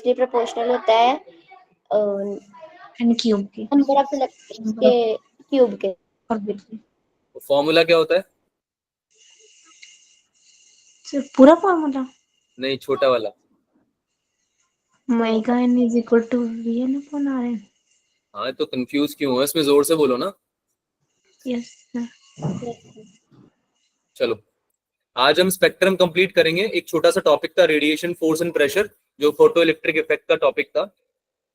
Directly proportional होता है n cube के नंबर ऑफ इलेक्ट्रॉन्स के क्यूब के। ऑर्बिट के। फॉर्मूला क्या होता है? सिर्फ पूरा फॉर्मूला? नहीं, छोटा वाला। Omega n is equal to Vn upon Rn। हाँ, तो कंफ्यूज क्यों हो? इसमें जोर से बोलो ना। Yes sir. चलो, आज हम स्पेक्ट्रम कंप्लीट करेंगे। एक छोटा सा टॉपिक था रेडिएशन फोर्स एंड प्रेशर, जो फोटो इलेक्ट्रिक इफेक्ट का टॉपिक था,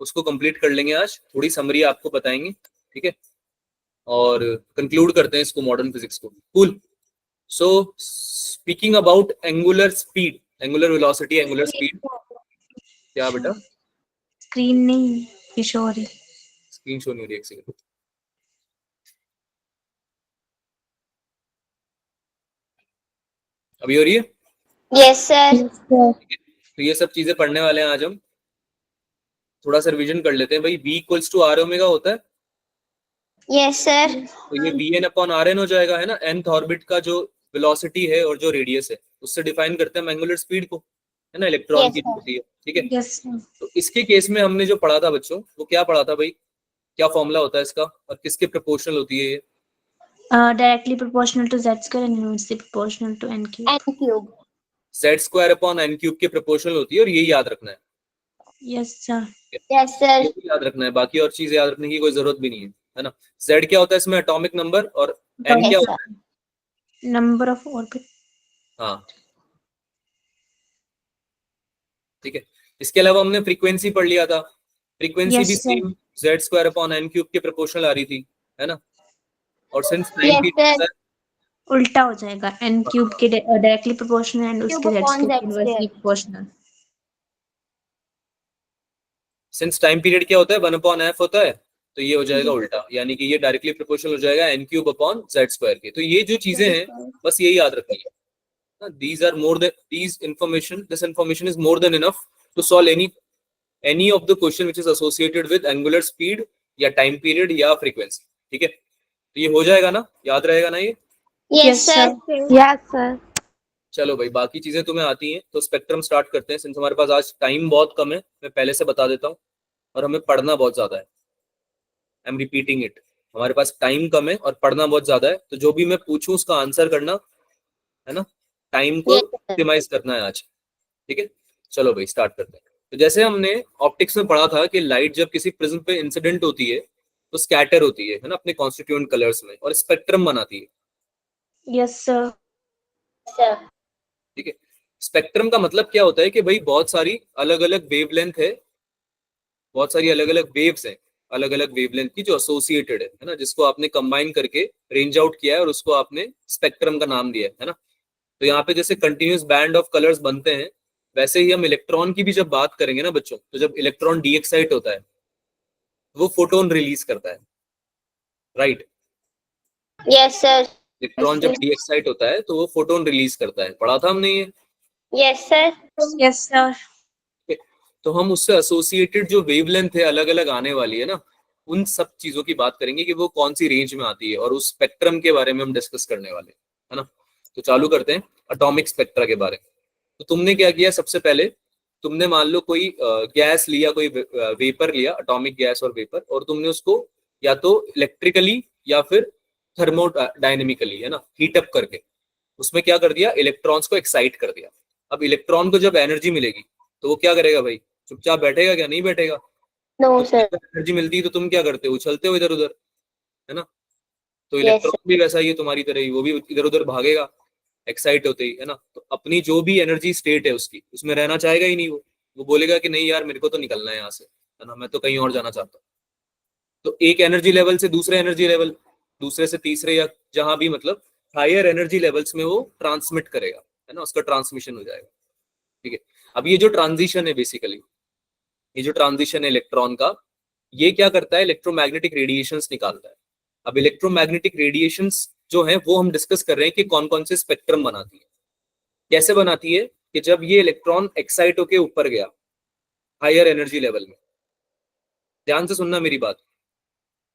उसको कंप्लीट कर लेंगे आज। थोड़ी समरी आपको बताएंगे, ठीक है, और कंक्लूड करते हैं इसको, मॉडर्न फिजिक्स को। Cool. So speaking about angular speed, angular velocity, angular speed. क्या बेटा? स्क्रीन नहीं किशोरी। स्क्रीन शो नहीं हो रही, एक सेकंड। अभी हो रही है? Yes sir. तो ये सब चीजें पढ़ने वाले हैं आज हम। थोड़ा सा रिवीजन कर लेते हैं भाई। V equals to r omega होता है, यस सर। तो ये Vn अपॉन Rn हो जाएगा, है ना। nth ऑर्बिट का जो वेलोसिटी है और जो रेडियस है, उससे डिफाइन करते हैं एंगुलर स्पीड को, है ना, इलेक्ट्रॉन Yes, की sir. होती है, ठीक है। Yes sir. तो इसके केस में हमने जो पढ़ा था बच्चों, वो क्या पढ़ा था भाई? क्या फॉर्मूला होता है इसका और किसके प्रोपोर्शनल होती है ये? Directly proportional to z square and inversely proportional to n cube. N cube. z square upon n cube के प्रोपोर्शनल होती है, और ये याद रखना है। Yes sir. Yes sir. ये भी याद रखना है, बाकी और चीज याद रखने की कोई जरूरत भी नहीं है ना। z क्या होता है इसमें? Atomic number. और n क्या Yes, होता sir. है? Number of orbit. हाँ, ठीक है। इसके अलावा हमने फ्रीक्वेंसी पढ़ लिया था। फ्रीक्वेंसी भी yes sir. Same z square upon n cube के प्रोपोर्शनल आ रही थी, है ना। और since time Yes, sir. Period, उल्टा हो जाएगा, n क्यूब के डायरेक्टली प्रोपोर्शनल एंड Cube उसके z upon square Z inversely square. Proportional. Since time period क्या होता है? 1 अपॉन f होता है, तो ये हो जाएगा उल्टा, यानी कि ये डायरेक्टली प्रोपोर्शनल हो जाएगा n cube upon z square के। तो ये जो चीजें हैं, बस यही याद रखनी है। these are more than these information this information is more than enough to solve any of the question which is associated with angular speed या टाइम पीरियड या फ्रीक्वेंसी, ठीक है। तो ये हो जाएगा ना, याद रहेगा ना ये? Yes, sir. Yes sir. चलो भाई, बाकी चीजें तुम्हें आती हैं, तो स्पेक्ट्रम स्टार्ट करते हैं। सिंस हमारे पास आज टाइम बहुत कम है, मैं पहले से बता देता हूँ, और हमें पढ़ना बहुत ज्यादा है। आई एम रिपीटिंग इट, हमारे पास टाइम कम है और पढ़ना बहुत ज्यादा है, तो जो भी मैं पूछूं उसका आंसर करना, है ना। टाइम को Yes, sir. ऑप्टिमाइज करना है आज, ठीक है। चलो भाई, स्टार्ट करते हैं। तो जैसे हमने ऑप्टिक्स में पढ़ा था कि लाइट जब किसी प्रिज्म पे इंसिडेंट होती है, तो स्कैटर होती है ना, अपने कॉन्स्टिट्यूएंट कलर्स में, और स्पेक्ट्रम बनाती है, यस सर। Sir. ठीक है। स्पेक्ट्रम का मतलब क्या होता है कि भाई बहुत सारी अलग अलग वेवलेंथ है, बहुत सारी अलग अलग वेव्स हैं, अलग अलग वेवलेंथ की, जो एसोसिएटेड है ना, जिसको आपने कंबाइन करके रेंज आउट किया है और उसको आपने स्पेक्ट्रम का नाम दिया है ना। तो यहाँ पे जैसे कंटिन्यूस बैंड ऑफ कलर्स बनते हैं, वैसे ही हम इलेक्ट्रॉन की भी जब बात करेंगे ना बच्चों, तो जब इलेक्ट्रॉन डी एक्साइट होता है, वो फोटोन रिलीज करता है, राइट। Yes, sir. इलेक्ट्रॉन जब डी एक्साइट होता है तो वो फोटोन रिलीज करता है, पढ़ा था हमने ये। Yes, sir. Yes sir. तो हम उससे एसोसिएटेड जो वेवलेंथ है अलग अलग आने वाली है ना, उन सब चीजों की बात करेंगे कि वो कौन सी रेंज में आती है, और उस स्पेक्ट्रम के बारे में हम डिस्कस करने वाले हैं, है ना। तो चालू करते हैं एटॉमिक स्पेक्ट्रा के बारे में। तो तुमने क्या किया? सबसे पहले तुमने मान लो कोई गैस लिया, कोई वेपर लिया, एटॉमिक गैस और वेपर, और तुमने उसको या तो इलेक्ट्रिकली या फिर थर्मोडायनेमिकली, है ना, हीट अप करके उसमें क्या कर दिया? इलेक्ट्रॉन्स को एक्साइट कर दिया। अब इलेक्ट्रॉन को जब एनर्जी मिलेगी, तो वो क्या करेगा भाई? चुपचाप बैठेगा क्या? नहीं बैठेगा। No, तो sir. एनर्जी मिलती है तो तुम क्या करते हो? उछलते हो इधर उधर, है ना। तो Yes, इलेक्ट्रॉन sir. भी वैसा ही है तुम्हारी तरह ही, वो भी इधर उधर भागेगा एक्साइट होते ही, है ना। तो अपनी जो भी एनर्जी स्टेट है उसकी, उसमें रहना चाहेगा ही नहीं। वो बोलेगा कि नहीं यार, मेरे को तो निकलना है यहाँ से, है ना, मैं तो कहीं और जाना चाहता हूँ। तो एक एनर्जी लेवल से दूसरे एनर्जी लेवल, दूसरे से तीसरे, या जहां भी मतलब हायर एनर्जी लेवल्स में वो ट्रांसमिट करेगा, है ना, उसका ट्रांसमिशन हो जाएगा, ठीक है। अब ये जो ट्रांजिशन है बेसिकली, ये जो ट्रांजिशन है इलेक्ट्रॉन का, ये क्या करता है? इलेक्ट्रोमैग्नेटिक रेडिएशंस निकालता है। अब इलेक्ट्रोमैग्नेटिक रेडिएशंस जो है वो हम डिस्कस कर रहे हैं कि कौन कौन से स्पेक्ट्रम बनाती है, कैसे बनाती है। कि जब ये इलेक्ट्रॉन एक्साइट होके ऊपर गया हायर एनर्जी लेवल में, ध्यान से सुनना मेरी बात,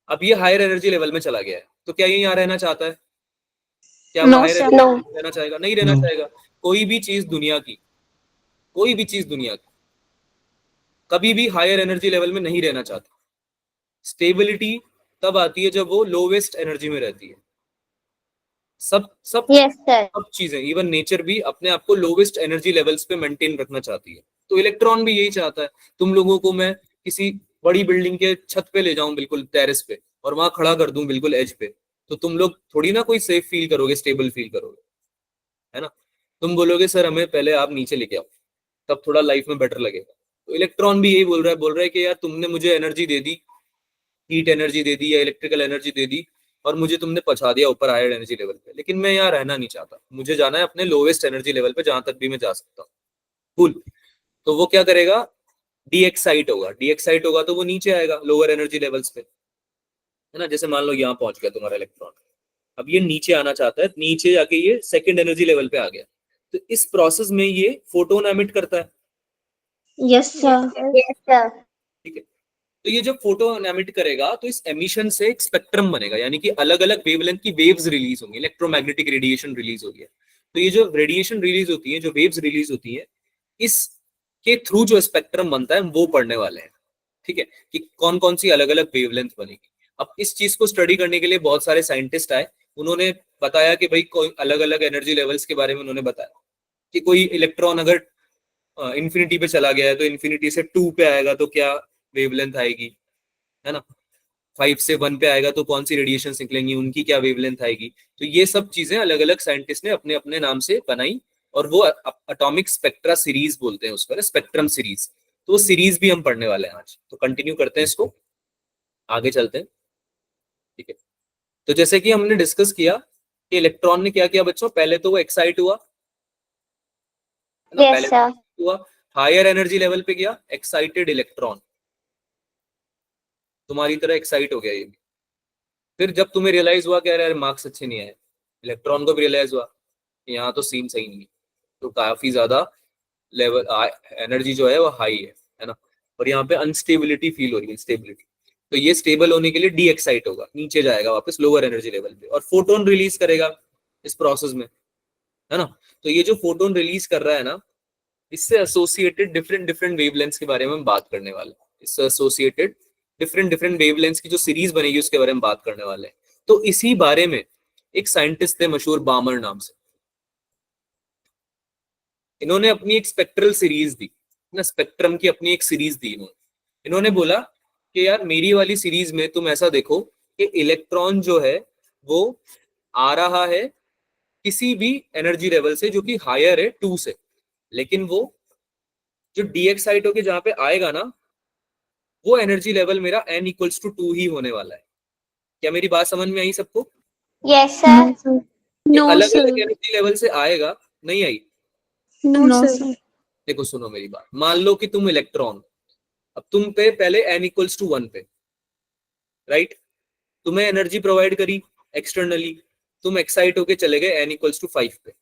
अब ये हायर एनर्जी लेवल में चला गया है, तो क्या ये यहाँ रहना चाहता है? क्या वो नो हायर सर। एनर्जी में रहना चाहेगा? नहीं रहना चाहेगा। कोई भी चीज दुनिया की, कोई भी चीज दुनिया की कभी भी हायर एनर्जी लेवल में नहीं रहना चाहती। स्टेबिलिटी तब आती है जब वो लोवेस्ट एनर्जी में रहती है। सब सब Yes, sir. सब चीजें, इवन नेचर भी अपने आप को लोवेस्ट एनर्जी लेवल्स पे मेंटेन रखना चाहती है। तो इलेक्ट्रॉन भी यही चाहता है। तुम लोगों को मैं किसी बड़ी बिल्डिंग के छत पे ले जाऊं, बिल्कुल टेरेस पे, और वहां खड़ा कर दूं बिल्कुल एज पे, तो तुम लोग थोड़ी ना कोई सेफ फील करोगे, स्टेबल फील करोगे, है ना। तुम बोलोगे सर हमें पहले आप नीचे लेके आओ, तब थोड़ा लाइफ में बेटर लगेगा। तो इलेक्ट्रॉन भी यही बोल रहा है कि यार तुमने मुझे एनर्जी दे दी, हीट एनर्जी दे दी या इलेक्ट्रिकल एनर्जी दे दी, और मुझे तुमने पहुंचा दिया ऊपर हायर एनर्जी लेवल पे, लेकिन मैं यहाँ रहना नहीं चाहता, मुझे जाना है अपने लोवेस्ट एनर्जी लेवल पे, जहां तक भी मैं जा सकता हूँ। कूल। तो वो क्या करेगा, डीएक्साइट होगा। डीएक्साइट होगा तो वो नीचे आएगा लोअर एनर्जी लेवल्स पे, है ना। जैसे मान लो यहाँ पहुंच गया तुम्हारा इलेक्ट्रॉन, अब ये नीचे आना चाहता है, नीचे जाके ये सेकंड एनर्जी लेवल पे आ गया। तो इस प्रोसेस में ये फोटोन एमिट करता है, Yes, sir. Yes, sir. ठीक है। तो ये जब फोटोन एमिट करेगा तो इस एमिशन से एक स्पेक्ट्रम बनेगा, यानी कि अलग अलग वेवलेंथ की वेव्स रिलीज होंगी, इलेक्ट्रोमैग्नेटिक रेडिएशन रिलीज होगी। तो ये जो रेडिएशन रिलीज होती है, जो वेव्स रिलीज होती है, इसके थ्रू जो स्पेक्ट्रम बनता है वो पढ़ने वाले हैं, ठीक है, कि कौन कौन सी अलग अलग वेवलेंथ बनेगी। अब इस चीज को स्टडी करने के लिए बहुत सारे साइंटिस्ट आए, उन्होंने बताया कि भाई कोई अलग अलग एनर्जी लेवल्स के बारे में उन्होंने बताया कि कोई इलेक्ट्रॉन अगर इन्फिनिटी पे चला गया है तो इन्फिनिटी से 2 पे आएगा तो क्या वेवलेंथ आएगी, है ना। 5 से 1 पे आएगा तो कौन सी रेडिएशन निकलेंगी, उनकी क्या वेवलेंथ आएगी। तो ये सब चीजें अलग अलग साइंटिस्ट ने अपने अपने नाम से बनाई, और वो एटॉमिक स्पेक्ट्रा सीरीज बोलते हैं उसको, स्पेक्ट्रम सीरीज। तो वो सीरीज भी हम पढ़ने वाले हैं आज। तो कंटिन्यू करते हैं इसको, आगे चलते हैं, ठीक है। तो जैसे कि हमने डिस्कस किया कि इलेक्ट्रॉन ने क्या किया बच्चों, पहले तो वो एक्साइट हुआ, है ना, Yes, पहले sir. हुआ हायर एनर्जी लेवल पे गया, एक्साइटेड इलेक्ट्रॉन, तुम्हारी तरह एक्साइट हो गया ये भी। फिर जब तुम्हें रियलाइज हुआ कि यार मार्क्स अच्छे नहीं आए, इलेक्ट्रॉन को भी रियलाइज हुआ कि यहाँ तो सीन सही नहीं है, तो काफी ज्यादा लेवल एनर्जी जो है वो हाई है ना, और यहाँ पे अनस्टेबिलिटी फील हो रही है, स्टेबिलिटी। तो ये स्टेबल होने के लिए डी एक्साइट होगा, नीचे जाएगा वापस लोअर एनर्जी लेवल पे, और फोटोन रिलीज करेगा इस प्रोसेस में, है ना। तो ये जो फोटोन रिलीज कर रहा है ना, इससे एसोसिएटेड डिफरेंट डिफरेंट वेवलेंथ्स के बारे में हम बात करने वाले हैं। इससे एसोसिएटेड डिफरेंट डिफरेंट वेवलेंथ्स की जो सीरीज बनेगी उसके बारे में बात करने वाले हैं। तो इसी बारे में एक साइंटिस्ट थे मशहूर, बामर नाम से। इन्होंने अपनी एक स्पेक्ट्रल सीरीज दी ना, स्पेक्ट्रम की अपनी एक सीरीज दी इन्होंने बोला कि यार मेरी वाली सीरीज में तुम ऐसा देखो कि इलेक्ट्रॉन जो है वो आ रहा है किसी भी एनर्जी लेवल से जो कि हायर है 2 से, लेकिन वो जो डीएक्साइट होके जहां पे आएगा ना, वो एनर्जी लेवल मेरा n = 2 ही होने वाला है। क्या मेरी बात समझ में आई सबको? Yes, sir. No, अलग sir. अलग एनर्जी लेवल से आएगा, नहीं आई? No, sir. देखो सुनो मेरी बात, मान लो कि तुम इलेक्ट्रॉन, अब तुम पे पहले n = 1 पे, राइट, तुम्हें एनर्जी प्रोवाइड करी एक्सटर्नली, तुम एक्साइट होके चले गए n = 5 पे,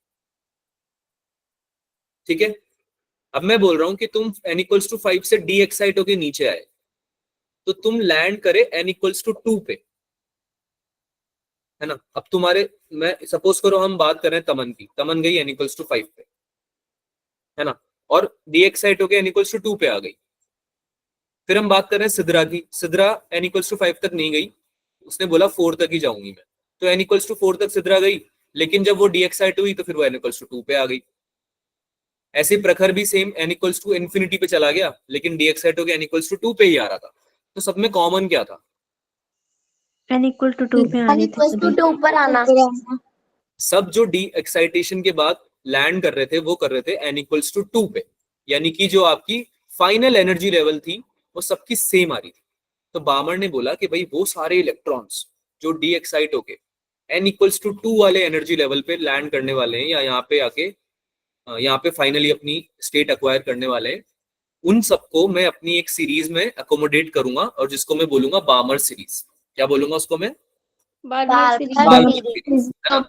ठीक है। अब मैं बोल रहा हूं कि तुम n = 5 से डी एक्साइट होके नीचे आए, तो तुम लैंड करे n = 2 पे, है ना। अब तुम्हारे, मैं सपोज करो हम बात कर रहे हैं तमन की, तमन गई n = 5 पे, है ना, और डी एक्साइट होके n = 2 पे आ गई। फिर हम बात कर रहे हैं सिद्रा की, सिद्रा n = 5 तक नहीं गई, उसने बोला 4 तक ही जाऊंगी मैं, तो n = 4 तक सिद्रा गई, लेकिन जब वो डी एक्साइट हुई तो फिर वो n = 2 पे आ गई। ऐसे प्रखर भी सेम n = इन्फिनिटी पे चला गया, लेकिन डी एक्साइट होके n = 2 पे ही आ रहा था। तो सब में कॉमन क्या था? n = 2 पे आ N रही थी equals to सभी। 2 ऊपर आना. सब जो डी एक्साइटेशन के बाद लैंड कर रहे थे वो कर रहे थे n = 2 पे, यानी कि जो आपकी फाइनल एनर्जी लेवल थी वो सबकी सेम आ रही थी। तो बामर ने बोला कि भाई वो सारे इलेक्ट्रॉन्स जो डी एक्साइट होके n = 2 वाले एनर्जी लेवल पे लैंड करने वाले हैं, या यहाँ पे आके यहाँ पे फाइनली अपनी स्टेट एक्वायर करने वाले हैं, उन सबको मैं अपनी एक सीरीज में अकोमोडेट करूंगा, और जिसको मैं बोलूंगा बामर सीरीज। क्या बोलूंगा उसको मैं? Barber Barmer series. सीरीज, है ना।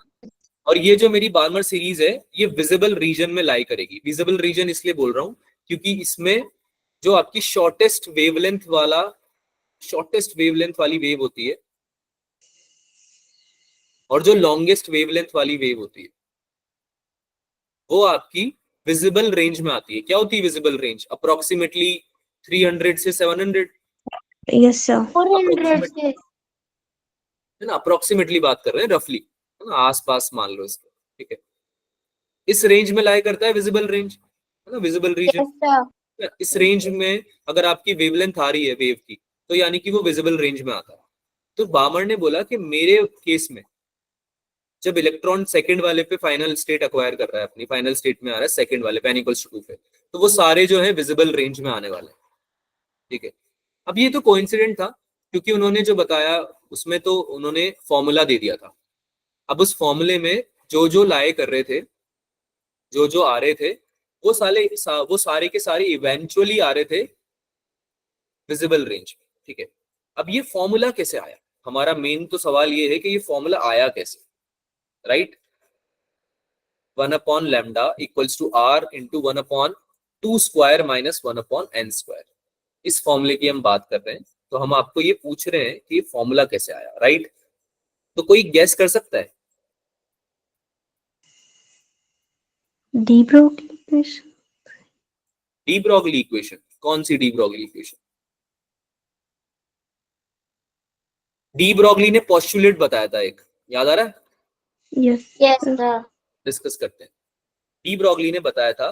और ये जो मेरी बार्मर सीरीज है ये विजिबल रीजन में लाई करेगी। विजिबल रीजन इसलिए बोल रहा हूँ क्योंकि इसमें जो आपकी शॉर्टेस्ट वेवलेंथ वाली वेव होती है, और जो लॉन्गेस्ट वेवलेंथ वाली वेव होती है, वो आपकी विजिबल रेंज में आती है। क्या होती है विजिबल रेंज? अप्रोक्सीमेटली 300 से 700, Yes, sir. 400 से है ना, अप्रोक्सीमेटली बात कर रहे हैं, रफली, है ना, आसपास मान लो इसको, ठीक है। इस रेंज में लाई करता है विजिबल रेंज, है ना, विजिबल रीजन। yes sir इस रेंज में अगर आपकी वेवलेंथ आ रही है वेव की, तो यानी कि वो विजिबल रेंज में आता है। तो बामर ने बोला कि मेरे केस में जब इलेक्ट्रॉन सेकंड वाले पे फाइनल स्टेट अक्वायर कर रहा है, अपनी फाइनल स्टेट में आ रहा है सेकंड वाले पे n=2 पे, तो वो सारे जो है विजिबल रेंज में आने वाले हैं, ठीक है। अब ये तो कोइंसिडेंट था, क्योंकि उन्होंने जो बताया उसमें तो उन्होंने फॉर्मूला दे दिया था। अब उस फॉर्मूले में जो जो लाए कर रहे थे, जो जो आ रहे थे, वो सारे के सारे इवेंचुअली आ रहे थे विजिबल रेंज में, ठीक है। अब ये फॉर्मूला कैसे आया, हमारा मेन तो सवाल ये है कि ये फॉर्मूला आया कैसे, right. 1/λ = r × 1/2 square - 1/n square, इस फॉर्मूले की हम बात कर रहे हैं। तो हम आपको ये पूछ रहे हैं कि ये फॉर्मूला कैसे आया, राइट। तो कोई गेस कर सकता है? De Broglie equation. De Broglie equation, कौन सी de Broglie equation? De Broglie ने पोस्टुलेट बताया था एक, याद आ रहा है? Yes. yes sir. sir discuss करते हैं। डी ब्रॉगली ने बताया था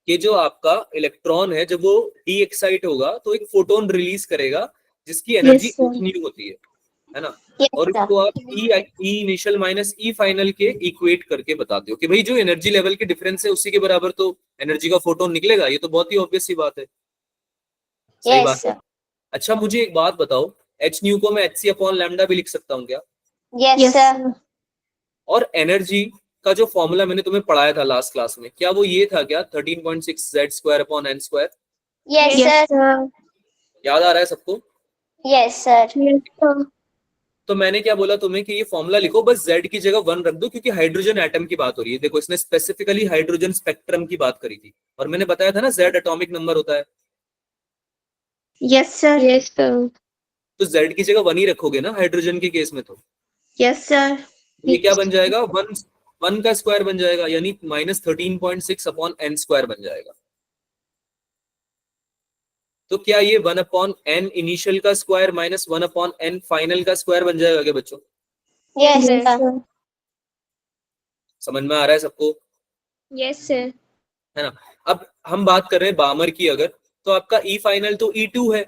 कि जो आपका इलेक्ट्रॉन है, जब वो डी एक्साइट होगा तो एक फोटोन रिलीज करेगा जिसकी एनर्जी Yes, sir. न्यू होती है ना। yes और sir इसको आप ई इनिशियल माइनस ई फाइनल के इक्वेट करके बताते हो कि भाई जो एनर्जी लेवल के डिफरेंस है उसी के बराबर तो एनर्जी का फोटोन निकलेगा। ये तो बहुत ही ऑब्वियस सी बात है, सही yes बात है। sir अच्छा मुझे एक बात बताओ, एच न्यू को मैं hc/λ भी लिख सकता हूँ क्या? yes Yes, sir sir. और एनर्जी का जो फॉर्मूला मैंने तुम्हें पढ़ाया था लास्ट क्लास में, क्या वो ये था क्या, 13.6 z²/n²? yes Yes, sir sir. याद आ रहा है सबको? yes sir Yes, sir. तो मैंने क्या बोला तुम्हें कि ये फॉर्मूला लिखो, बस z की जगह 1 रख दो, क्योंकि हाइड्रोजन एटम की बात हो रही है। देखो इसने स्पेसिफिकली हाइड्रोजन स्पेक्ट्रम की बात करी थी, और मैंने बताया था ना z एटॉमिक नंबर होता है, Yes, sir. Yes, sir. तो z की जगह 1 ही रखोगे ना हाइड्रोजन के केस में। तो Yes, sir. ये क्या बन जाएगा, 1 का स्क्वायर बन जाएगा, यानी -13.6/n² बन जाएगा। तो क्या ये 1/n इनिशियल का स्क्वायर -1/n फाइनल का स्क्वायर बन जाएगा क्या बच्चों? yes Yes, sir sir. समझ में आ रहा है सबको, Yes, sir. है ना। अब हम बात कर रहे हैं बामर की, अगर तो आपका ई फाइनल तो E2 है,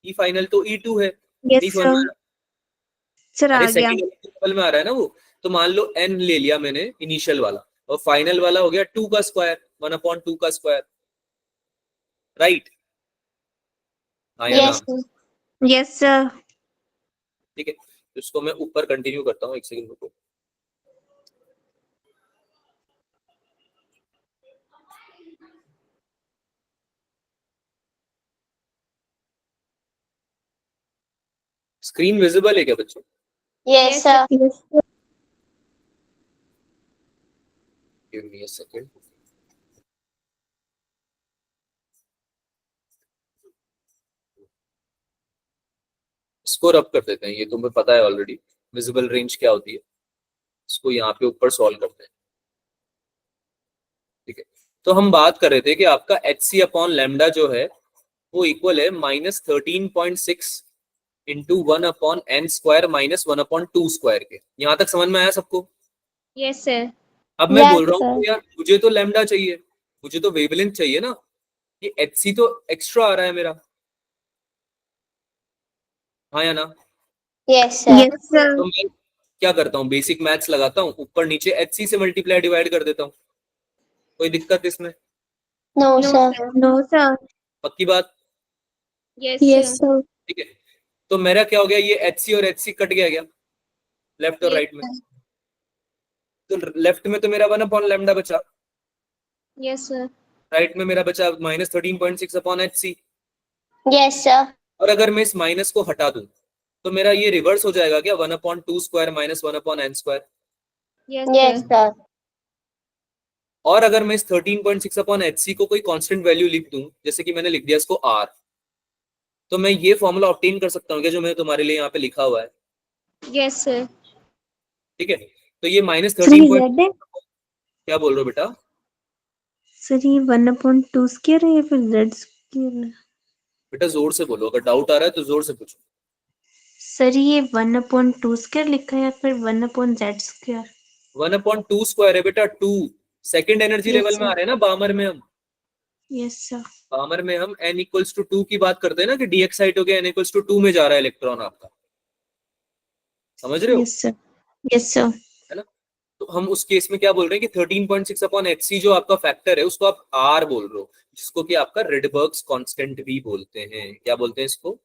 ई फाइनल तो E2 है, Yes, नहीं समझ में आ sir. रहा? Sir, अरे आ गया. सेकंड लेवल में आ रहा है ना वो। तो मान लो n ले लिया मैंने इनिशियल वाला, और फाइनल वाला हो गया 2 का स्क्वायर, 1/2 का स्क्वायर, राइट। हाँ या ना? yes sir Yes, sir. ठीक है, तो इसको मैं ऊपर कंटिन्यू करता हूँ, एक सेकंड रुको। स्क्रीन विजिबल है क्या बच्चों? yes sir Yes, sir. Give me a second. इसको रब कर देते हैं, ये तुम्हें पता है ऑलरेडी विजिबल रेंज क्या होती है। इसको यहाँ पे ऊपर सॉल्व करते हैं, ठीक है। तो हम बात कर रहे थे कि आपका hc/λ जो है वो इक्वल है -13.6 × 1/n² - 1/2 स्क्वायर के। यहाँ तक समझ में आया सबको? Yes, sir. अब मैं Yes, बोल रहा हूँ sir. कि यार मुझे तो लैम्डा चाहिए, मुझे तो वेवलेंथ चाहिए ना, ये hc तो एक्स्ट्रा आ रहा है मेरा, हाँ या ना? yes sir Yes, sir. तो मैं क्या करता हूँ, बेसिक मैथ्स लगाता हूँ, ऊपर नीचे hc से मल्टीप्लाई डिवाइड कर देता हूँ। कोई दिक्कत इसमें? no No, sir sir. No, sir. पक्की बात? Yes, yes, sir. ठीक है, तो मेरा क्या हो गया, ये hc और hc कट गया क्या लेफ्ट और Yes, राइट में? तो लेफ्ट में तो मेरा 1/λ बचा, Yes, sir. राइट में मेरा बचा -13.6/hc। yes sir और अगर मैं इस माइनस को हटा दूं तो मेरा ये रिवर्स हो जाएगा क्या, 1/2 square - 1/n²। Yes, yes sir. sir और अगर मैं इस 13.6/hc को कोई कांस्टेंट वैल्यू लिख दूं, जैसे कि मैंने लिख दिया इसको r, तो मैं ये फॉर्मूला ऑब्टेन कर सकता हूँ क्या जो मैंने तुम्हारे लिए यहाँ पे लिखा हुआ है? Yes, sir. ठीक है, तो ये -13. 3Z. क्या बोल रहे हो बेटा? सर ये 1/2 स्क्वायर है या फिर z स्क्वायर है? बेटा जोर से बोलो, अगर डाउट आ रहा है तो जोर से पूछो। सर ये 1/2 स्क्वायर लिखा है या फिर 1/z स्क्वायर? 1/2 स्क्वायर है बेटा, 2 सेकंड एनर्जी Yes, लेवल में sir. आ रहे हैं ना बामर में हम। Yes sir. बामर में हम n इक्वल्स टू 2 की बात करते हैं ना, कि डी एक्साइट हो गया n इक्वल्स टू 2 में जा रहा है इलेक्ट्रॉन आपका, समझ रहे हो, यस सर। Yes sir. है ना। तो हम उस केस में क्या बोल रहे हैं कि 13.6 अपॉन hc जो आपका फैक्टर है उसको आप r बोल रहे हो, जिसको कि आपका रेडबर्ग्स कांस्टेंट भी बोलते हैं। क्या बोलते हैं इसको?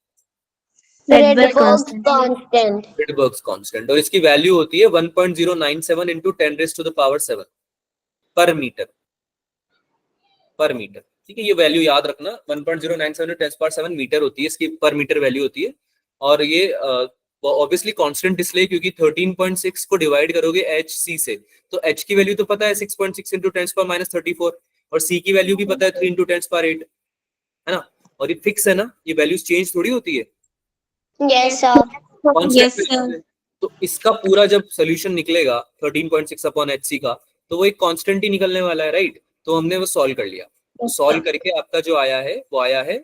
Rydberg Rydberg constant. constant. रेडबर्ग्स constant. और इसकी वैल्यू होती है 1.097 इंटू 10⁻⁷ पर मीटर, पर मीटर। ठीक है, ये वैल्यू याद रखना, 1.097 10⁻⁷ मीटर होती है इसकी, पर मीटर वैल्यू होती है। और ये ऑब्वियसली कांस्टेंट इसलिए क्योंकि 13.6 को डिवाइड करोगे hc से, तो h की वैल्यू तो पता है 6.6 इंटू 10⁻34, और c की वैल्यू भी पता है 3 इंटू 10⁸, है ना। और ये फिक्स है ना, ये वैल्यूज चेंज थोड़ी होती है, Yes, sir. Constant Yes, sir. तो इसका पूरा जब सोल्यूशन निकलेगा 13.6 अपॉन hc का, तो वो एक कांस्टेंट ही निकलने वाला है, राइट। तो हमने वो सॉल्व कर लिया, सॉल्व करके आपका जो आया है वो आया है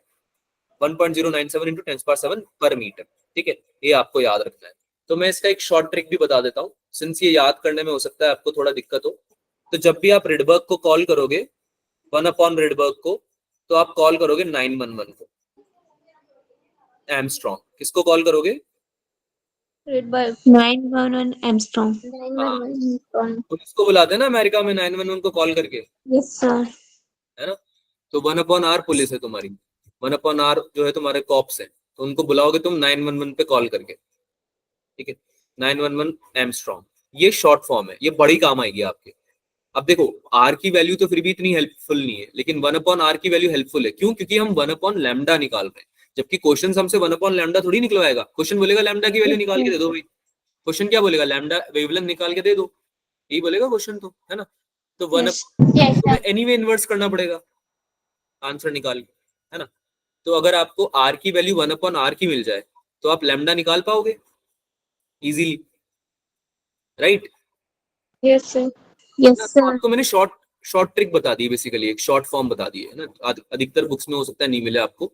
1.097 इंटू 10⁻⁷ पर मीटर। ठीक है, ये आपको याद रखना है। तो मैं इसका एक शॉर्ट ट्रिक भी बता देता हूँ, सिंस ये याद करने में हो सकता है आपको थोड़ा दिक्कत हो। तो जब भी आप रिडबर्ग को कॉल करोगे, 1 अपॉन रिडबर्ग को, तो आप कॉल करोगे 911 को, एमस्ट्रॉन्ग। किसको कॉल करोगे? Rydberg 911 Armstrong. पुलिस को बुलाते हैं ना अमेरिका में 911 को कॉल करके, Yes, sir. है ना। तो 1/r पुलिस है तुम्हारी, 1/r जो है तुम्हारे कॉप्स है, तो उनको बुलाओगे तुम 911 पे कॉल करके। ठीक है, 911 एमस्ट्रॉन्ग, ये शॉर्ट फॉर्म है, ये बड़ी काम आएगी आपके। अब देखो r की वैल्यू तो फिर भी इतनी हेल्पफुल नहीं है, लेकिन 1/r की वैल्यू हेल्पफुल है। क्यों? क्योंकि हम 1/λ निकाल रहे हैं, जबकि क्वेश्चन हमसे 1/λ थोड़ी निकलवाएगा। क्वेश्चन बोलेगा लैम्डा की वैल्यू निकाल के दे दो भाई। क्वेश्चन क्या बोलेगा? लैम्डा वेवलेंथ निकाल के दे दो, यही बोलेगा क्वेश्चन तो, है ना। तो Yes. Yes, sir. Anyway inverse करना पड़ेगा आंसर निकाल के, है ना। तो अगर आपको r की वैल्यू 1/r की मिल जाए तो आप लैम्डा निकाल पाओगे easily, right. Yes, sir. Yes, तो sir. आपको मैंने शॉर्ट ट्रिक बता दी, बेसिकली एक शॉर्ट फॉर्म बता दी है ना, अधिकतर बुक्स में हो सकता है नहीं मिले आपको।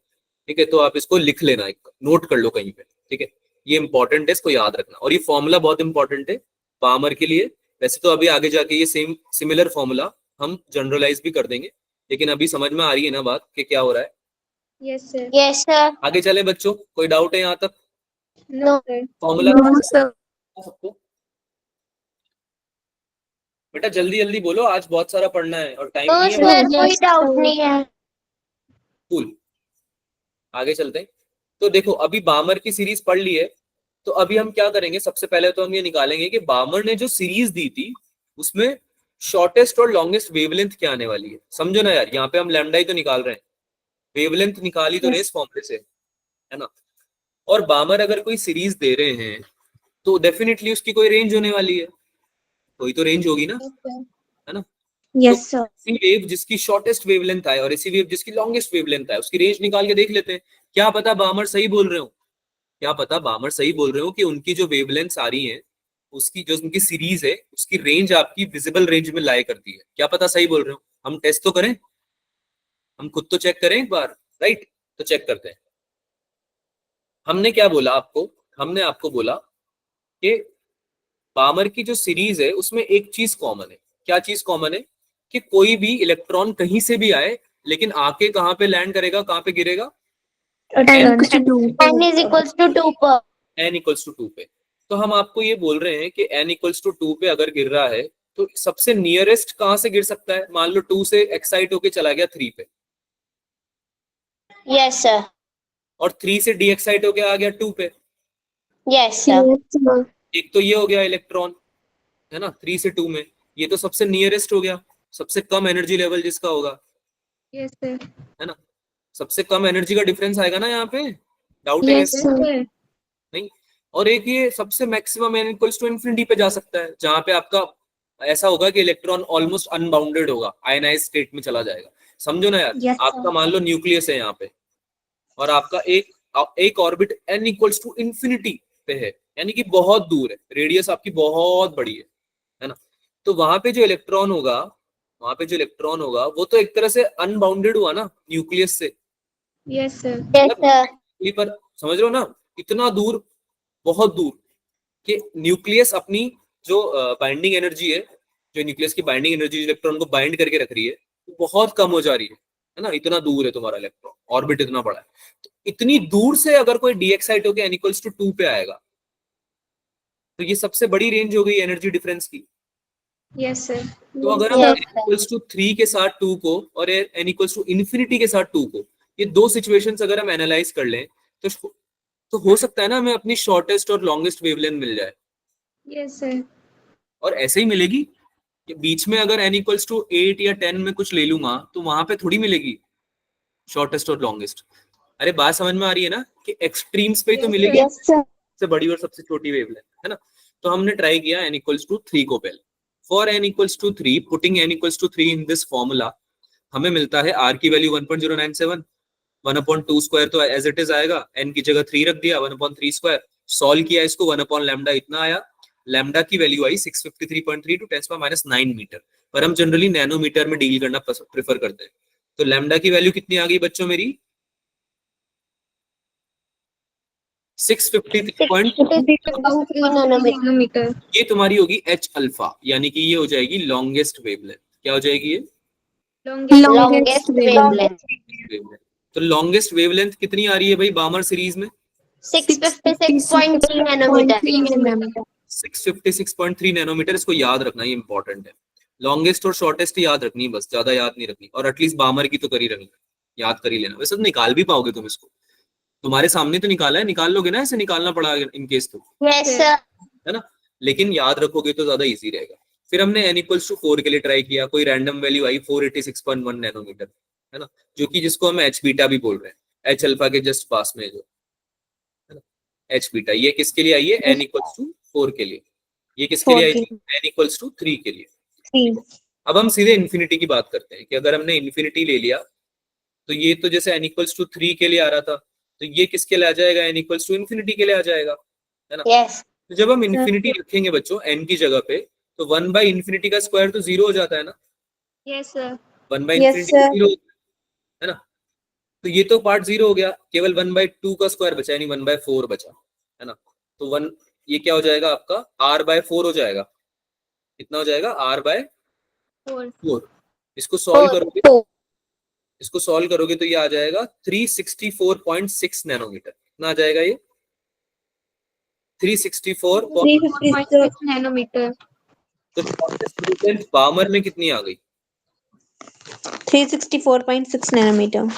ठीक है, तो आप इसको लिख लेना, एक नोट कर लो कहीं पे। ठीक है, ये इंपॉर्टेंट है, इसको याद रखना। और ये फॉर्मूला बहुत इंपॉर्टेंट है पामर के लिए। वैसे तो अभी आगे जाके ये सेम सिमिलर फॉर्मूला हम जनरलाइज भी कर देंगे, लेकिन अभी समझ में आ रही है ना बात कि क्या हो रहा है। Yes, sir. Yes, sir. आगे चले बच्चों, कोई डाउट है यहाँ तक? No, sir. Formula No, sir. सबको बेटा जल्दी जल्दी बोलो, आज बहुत सारा पढ़ना है और टाइम No, नहीं है। sir, कोई डाउट नहीं है। कूल, आगे चलते हैं। तो देखो अभी बामर की सीरीज पढ़ ली है, तो अभी हम क्या करेंगे, सबसे पहले तो हम ये निकालेंगे कि बामर ने जो सीरीज दी थी उसमें शॉर्टेस्ट और लॉन्गेस्ट वेवलेंथ क्या आने वाली है। समझो ना यार, यहाँ पे हम लैम्डा ही तो निकाल रहे हैं, वेवलेंथ निकाली तो रेस फॉर्मूले से, है ना। और बामर अगर कोई सीरीज दे रहे हैं तो डेफिनेटली उसकी कोई रेंज होने वाली है, कोई तो रेंज होगी ना, है ना। Yes, sir. ऐसी वेव जिसकी शॉर्टेस्ट वेवलेंथ आए और ऐसी वेव जिसकी लॉन्गेस्ट वेवलेंथ आए, उसकी रेंज निकाल के देख लेते हैं। क्या पता बामर सही बोल रहे हो, क्या पता बामर सही बोल रहे हो कि उनकी जो वेवलेंथ्स आ रही हैं, उसकी जो उनकी सीरीज है उसकी रेंज आपकी विजिबल रेंज में लाई करती है। क्या पता सही बोल रहे हो, हम टेस्ट तो करें, हम खुद तो चेक करें एक बार, राइट। तो चेक करते हैं। हमने क्या बोला आपको, हमने आपको बोला कि बामर की जो सीरीज है उसमें एक चीज कॉमन है। क्या चीज कॉमन है? कि कोई भी इलेक्ट्रॉन कहीं से भी आए, लेकिन आके कहां पे लैंड करेगा, कहां पे गिरेगा? N to 2. N is equals to 2 पर। n इक्वल्स टू 2 पे। तो हम आपको ये बोल रहे हैं कि n इक्वल्स टू 2 पे अगर गिर रहा है तो सबसे नियरेस्ट कहां से गिर सकता है? मान लो 2 से एक्साइट होके चला गया 3 पे, Yes, sir. और 3 से डी एक्साइट होके आ गया 2 पे। Yes, sir. एक तो ये हो गया इलेक्ट्रॉन, है ना, 3 से 2 में, ये तो सबसे नियरेस्ट हो गया, सबसे कम एनर्जी लेवल जिसका होगा, Yes, sir. है ना। सबसे कम एनर्जी का डिफरेंस आएगा ना यहाँ पे, डाउट है Yes, कैसे? sir. नहीं। और एक ये सबसे maximum n equals to infinity पे जा सकता है, जहां पे आपका ऐसा होगा कि इलेक्ट्रॉन ऑलमोस्ट अनबाउंडेड होगा, आयनाइज स्टेट में चला जाएगा। समझो ना यार, Yes, आपका sir. मान लो न्यूक्लियस है यहाँ पे, और आपका एक orbit n equals to infinity पे है, यानी कि बहुत दूर है, रेडियस आपकी बहुत बड़ी है ना। तो वहां पे जो इलेक्ट्रॉन होगा वहां पे जो इलेक्ट्रॉन होगा वो तो एक तरह से अनबाउंडेड हुआ ना न्यूक्लियस से, Yes, sir. Yes, sir. पर समझ रहे हो ना, इतना दूर, बहुत दूर कि न्यूक्लियस अपनी जो बाइंडिंग एनर्जी है, जो न्यूक्लियस की बाइंडिंग एनर्जी इलेक्ट्रॉन को बाइंड करके रख रही है, वो बहुत कम हो जा रही है ना, इतना दूर है तुम्हारा इलेक्ट्रॉन, ऑर्बिट इतना बड़ा है, तो इतनी दूर से अगर कोई डी एक्साइट होकर n इक्वल्स टू 2 पे आएगा, तो ये सबसे बड़ी रेंज हो गई एनर्जी डिफरेंस की। Yes, sir. तो अगर हम Yes, n इक्वल्स टू 3 के साथ 2 को और n इक्वल्स टू इन्फिनिटी के साथ 2 को, ये दो सिचुएशंस अगर हम एनालाइज कर लें तो हो सकता है ना हमें अपनी शॉर्टेस्ट और लॉन्गेस्ट वेवलेंथ मिल जाए, Yes, sir. और ऐसे ही मिलेगी कि बीच में अगर n इक्वल्स टू 8 या 10 में कुछ ले लूंगा तो वहां पे थोड़ी मिलेगी शॉर्टेस्ट और लॉन्गेस्ट। अरे बात समझ में आ रही है ना कि एक्सट्रीम्स पे ही तो Yes, मिलेगी yes, sir. सबसे बड़ी और सबसे छोटी वेवलेंथ, है ना। तो हमने ट्राई किया n इक्वल्स टू 3 को पहले। For n equals to 3, putting n equals to 3 in this formula, हमें मिलता है r की वैल्यू 1.097, 1/2 स्क्वायर तो एज इट इज आएगा, n की जगह 3 रख दिया, 1/3 स्क्वायर, सॉल्व किया इसको, 1 लैम्डा इतना आया, लैम्डा की वैल्यू आई 653.3 टू 10⁻⁹ मीटर, पर हम जनरली नैनोमीटर में डील करना प्रेफर करते हैं। तो लैम्डा की वैल्यू कितनी आ गई बच्चों मेरी, 653.3 nanometer. ये तुम्हारी होगी h अल्फा, यानी कि ये हो जाएगी लॉन्गेस्ट वेवलेंथ। क्या हो जाएगी ये? Longest wavelength. वेवलेंथ। तो लॉन्गेस्ट वेवलेंथ कितनी आ रही है भाई बामर सीरीज में? 656.3 nanometer. 656.3 नैनोमीटर, इसको याद रखना, ये इंपॉर्टेंट है। लॉन्गेस्ट और शॉर्टेस्ट याद रखनी है बस, ज्यादा याद नहीं रखनी, और एटलीस्ट बामर की तो कर ही रखनी, याद कर ही लेना। वैसे तो निकाल भी पाओगे तुम इसको, तुम्हारे सामने तो निकाला है, निकाल लोगे ना, ऐसे निकालना पड़ा इन केस तो, Yes, sir. है ना, लेकिन याद रखोगे तो ज्यादा इजी रहेगा। फिर हमने n इक्वल्स टू 4 के लिए ट्राई किया, कोई रैंडम वैल्यू आई 486.1 नैनोमीटर, है ना, जो कि जिसको हम h बीटा भी बोल रहे हैं, h अल्फा के जस्ट पास में जो, है ना, h बीटा, ये किसके लिए आई है? n इक्वल्स टू 4 के लिए। ये किसके लिए आई थी? n इक्वल्स टू 3 के लिए। अब हम सीधे इन्फिनिटी की बात करते हैं कि अगर हमने इन्फिनिटी ले लिया तो ये तो जैसे n इक्वल्स टू 3 के लिए आ रहा था, तो ये किसके लिए आ जाएगा? n इक्वल्स टू इन्फिनिटी के लिए आ जाएगा, है ना। Yes. तो जब हम इन्फिनिटी रखेंगे बच्चों n की जगह पे, तो 1 बाई इन्फिनिटी का स्क्वायर तो 0 हो जाता है ना, Yes, sir. 1 by Yes, infinity sir. 0, है ना। तो ये तो पार्ट 0 हो गया, केवल 1/2 का स्क्वायर बचा, यानी 1/4 बचा, है ना। तो 1, ये क्या हो जाएगा आपका? r/4 हो जाएगा। कितना हो जाएगा? r/4। इसको सॉल्व करोगे, इसको सॉल्व करोगे तो ये आ जाएगा 364.6 नैनोमीटर। कितना आ जाएगा ये? 364। 356 nanometer. तो शॉर्टेस्ट वेवलेंथ बामर में कितनी आ गई? 364.6 नैनोमीटर।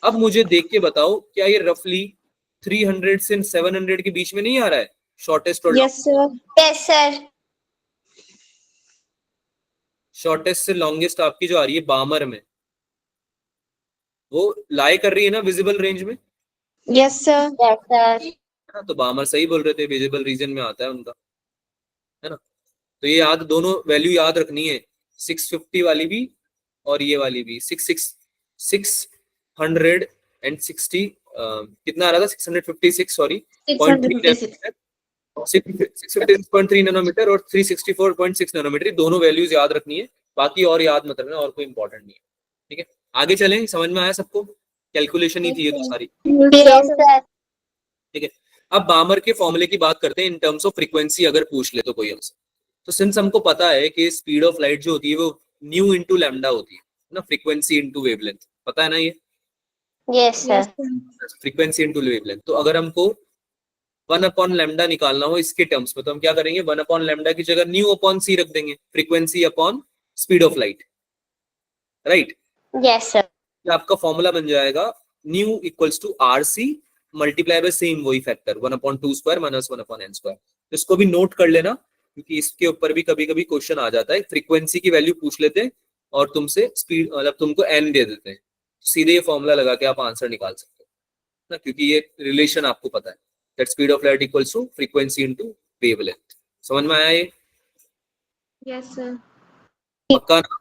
अब मुझे देख के बताओ, क्या ये रफली 300 से 700 के बीच में नहीं आ रहा है शॉर्टेस्ट और yes sir. Yes, sir. Shortest से लॉन्गेस्ट आपकी जो आ रही है बामर में, वो लाई कर रही है ना विजिबल रेंज में, यस सर। Yes, sir. है ना। तो बामर सही बोल रहे थे, विजिबल रीजन में आता है उनका, है ना। तो ये याद, दोनों वैल्यू याद रखनी है, 650 वाली भी और ये वाली भी। 660 कितना आ रहा था? 656, सॉरी, 656.3 नैनोमीटर और 364.6 नैनोमीटर, दोनों वैल्यूज याद रखनी है, बाकी और याद मत रखना, और कोई इंपॉर्टेंट नहीं है, ठीक है। आगे चलें, समझ में आया सबको? कैलकुलेशन ही थी ये तो सारी, Yes, sir. ठीक है। अब बामर के फॉर्मूले की बात करते हैं इन टर्म्स ऑफ फ्रीक्वेंसी, अगर पूछ ले तो कोई हमसे। तो सिंस हमको पता है कि स्पीड ऑफ लाइट जो होती है वो न्यू इंटू लैम्डा होती है ना, फ्रीक्वेंसी इंटू वेवलेंथ, पता है ना ये, Yes, sir. Frequency into wavelength. तो अगर हमको 1 लैम्डा निकालना हो इसके टर्म्स में, तो हम क्या करेंगे? 1 लैम्डा की जगह न्यू अपॉन सी रख देंगे, frequency upon speed of light, right. Yes, sir. आपका फॉर्मूला बन जाएगा nu equals to R C multiply by same वही factor 1/2 square minus 1/n square. तो इसको भी नोट कर लेना, क्योंकि इसके ऊपर भी कभी कभी क्वेश्चन आ जाता है, फ्रीक्वेंसी की वैल्यू पूछ लेते हैं और तुमसे स्पीड, मतलब तुमको n दे देते हैं, सीधे ये फॉर्मूला लगा के आप आंसर निकाल सकते हो ना, क्योंकि ये रिलेशन आपको पता है, that speed of light equals to frequency into wavelength. समझ में आया ये? Yes, sir. पक्का ना?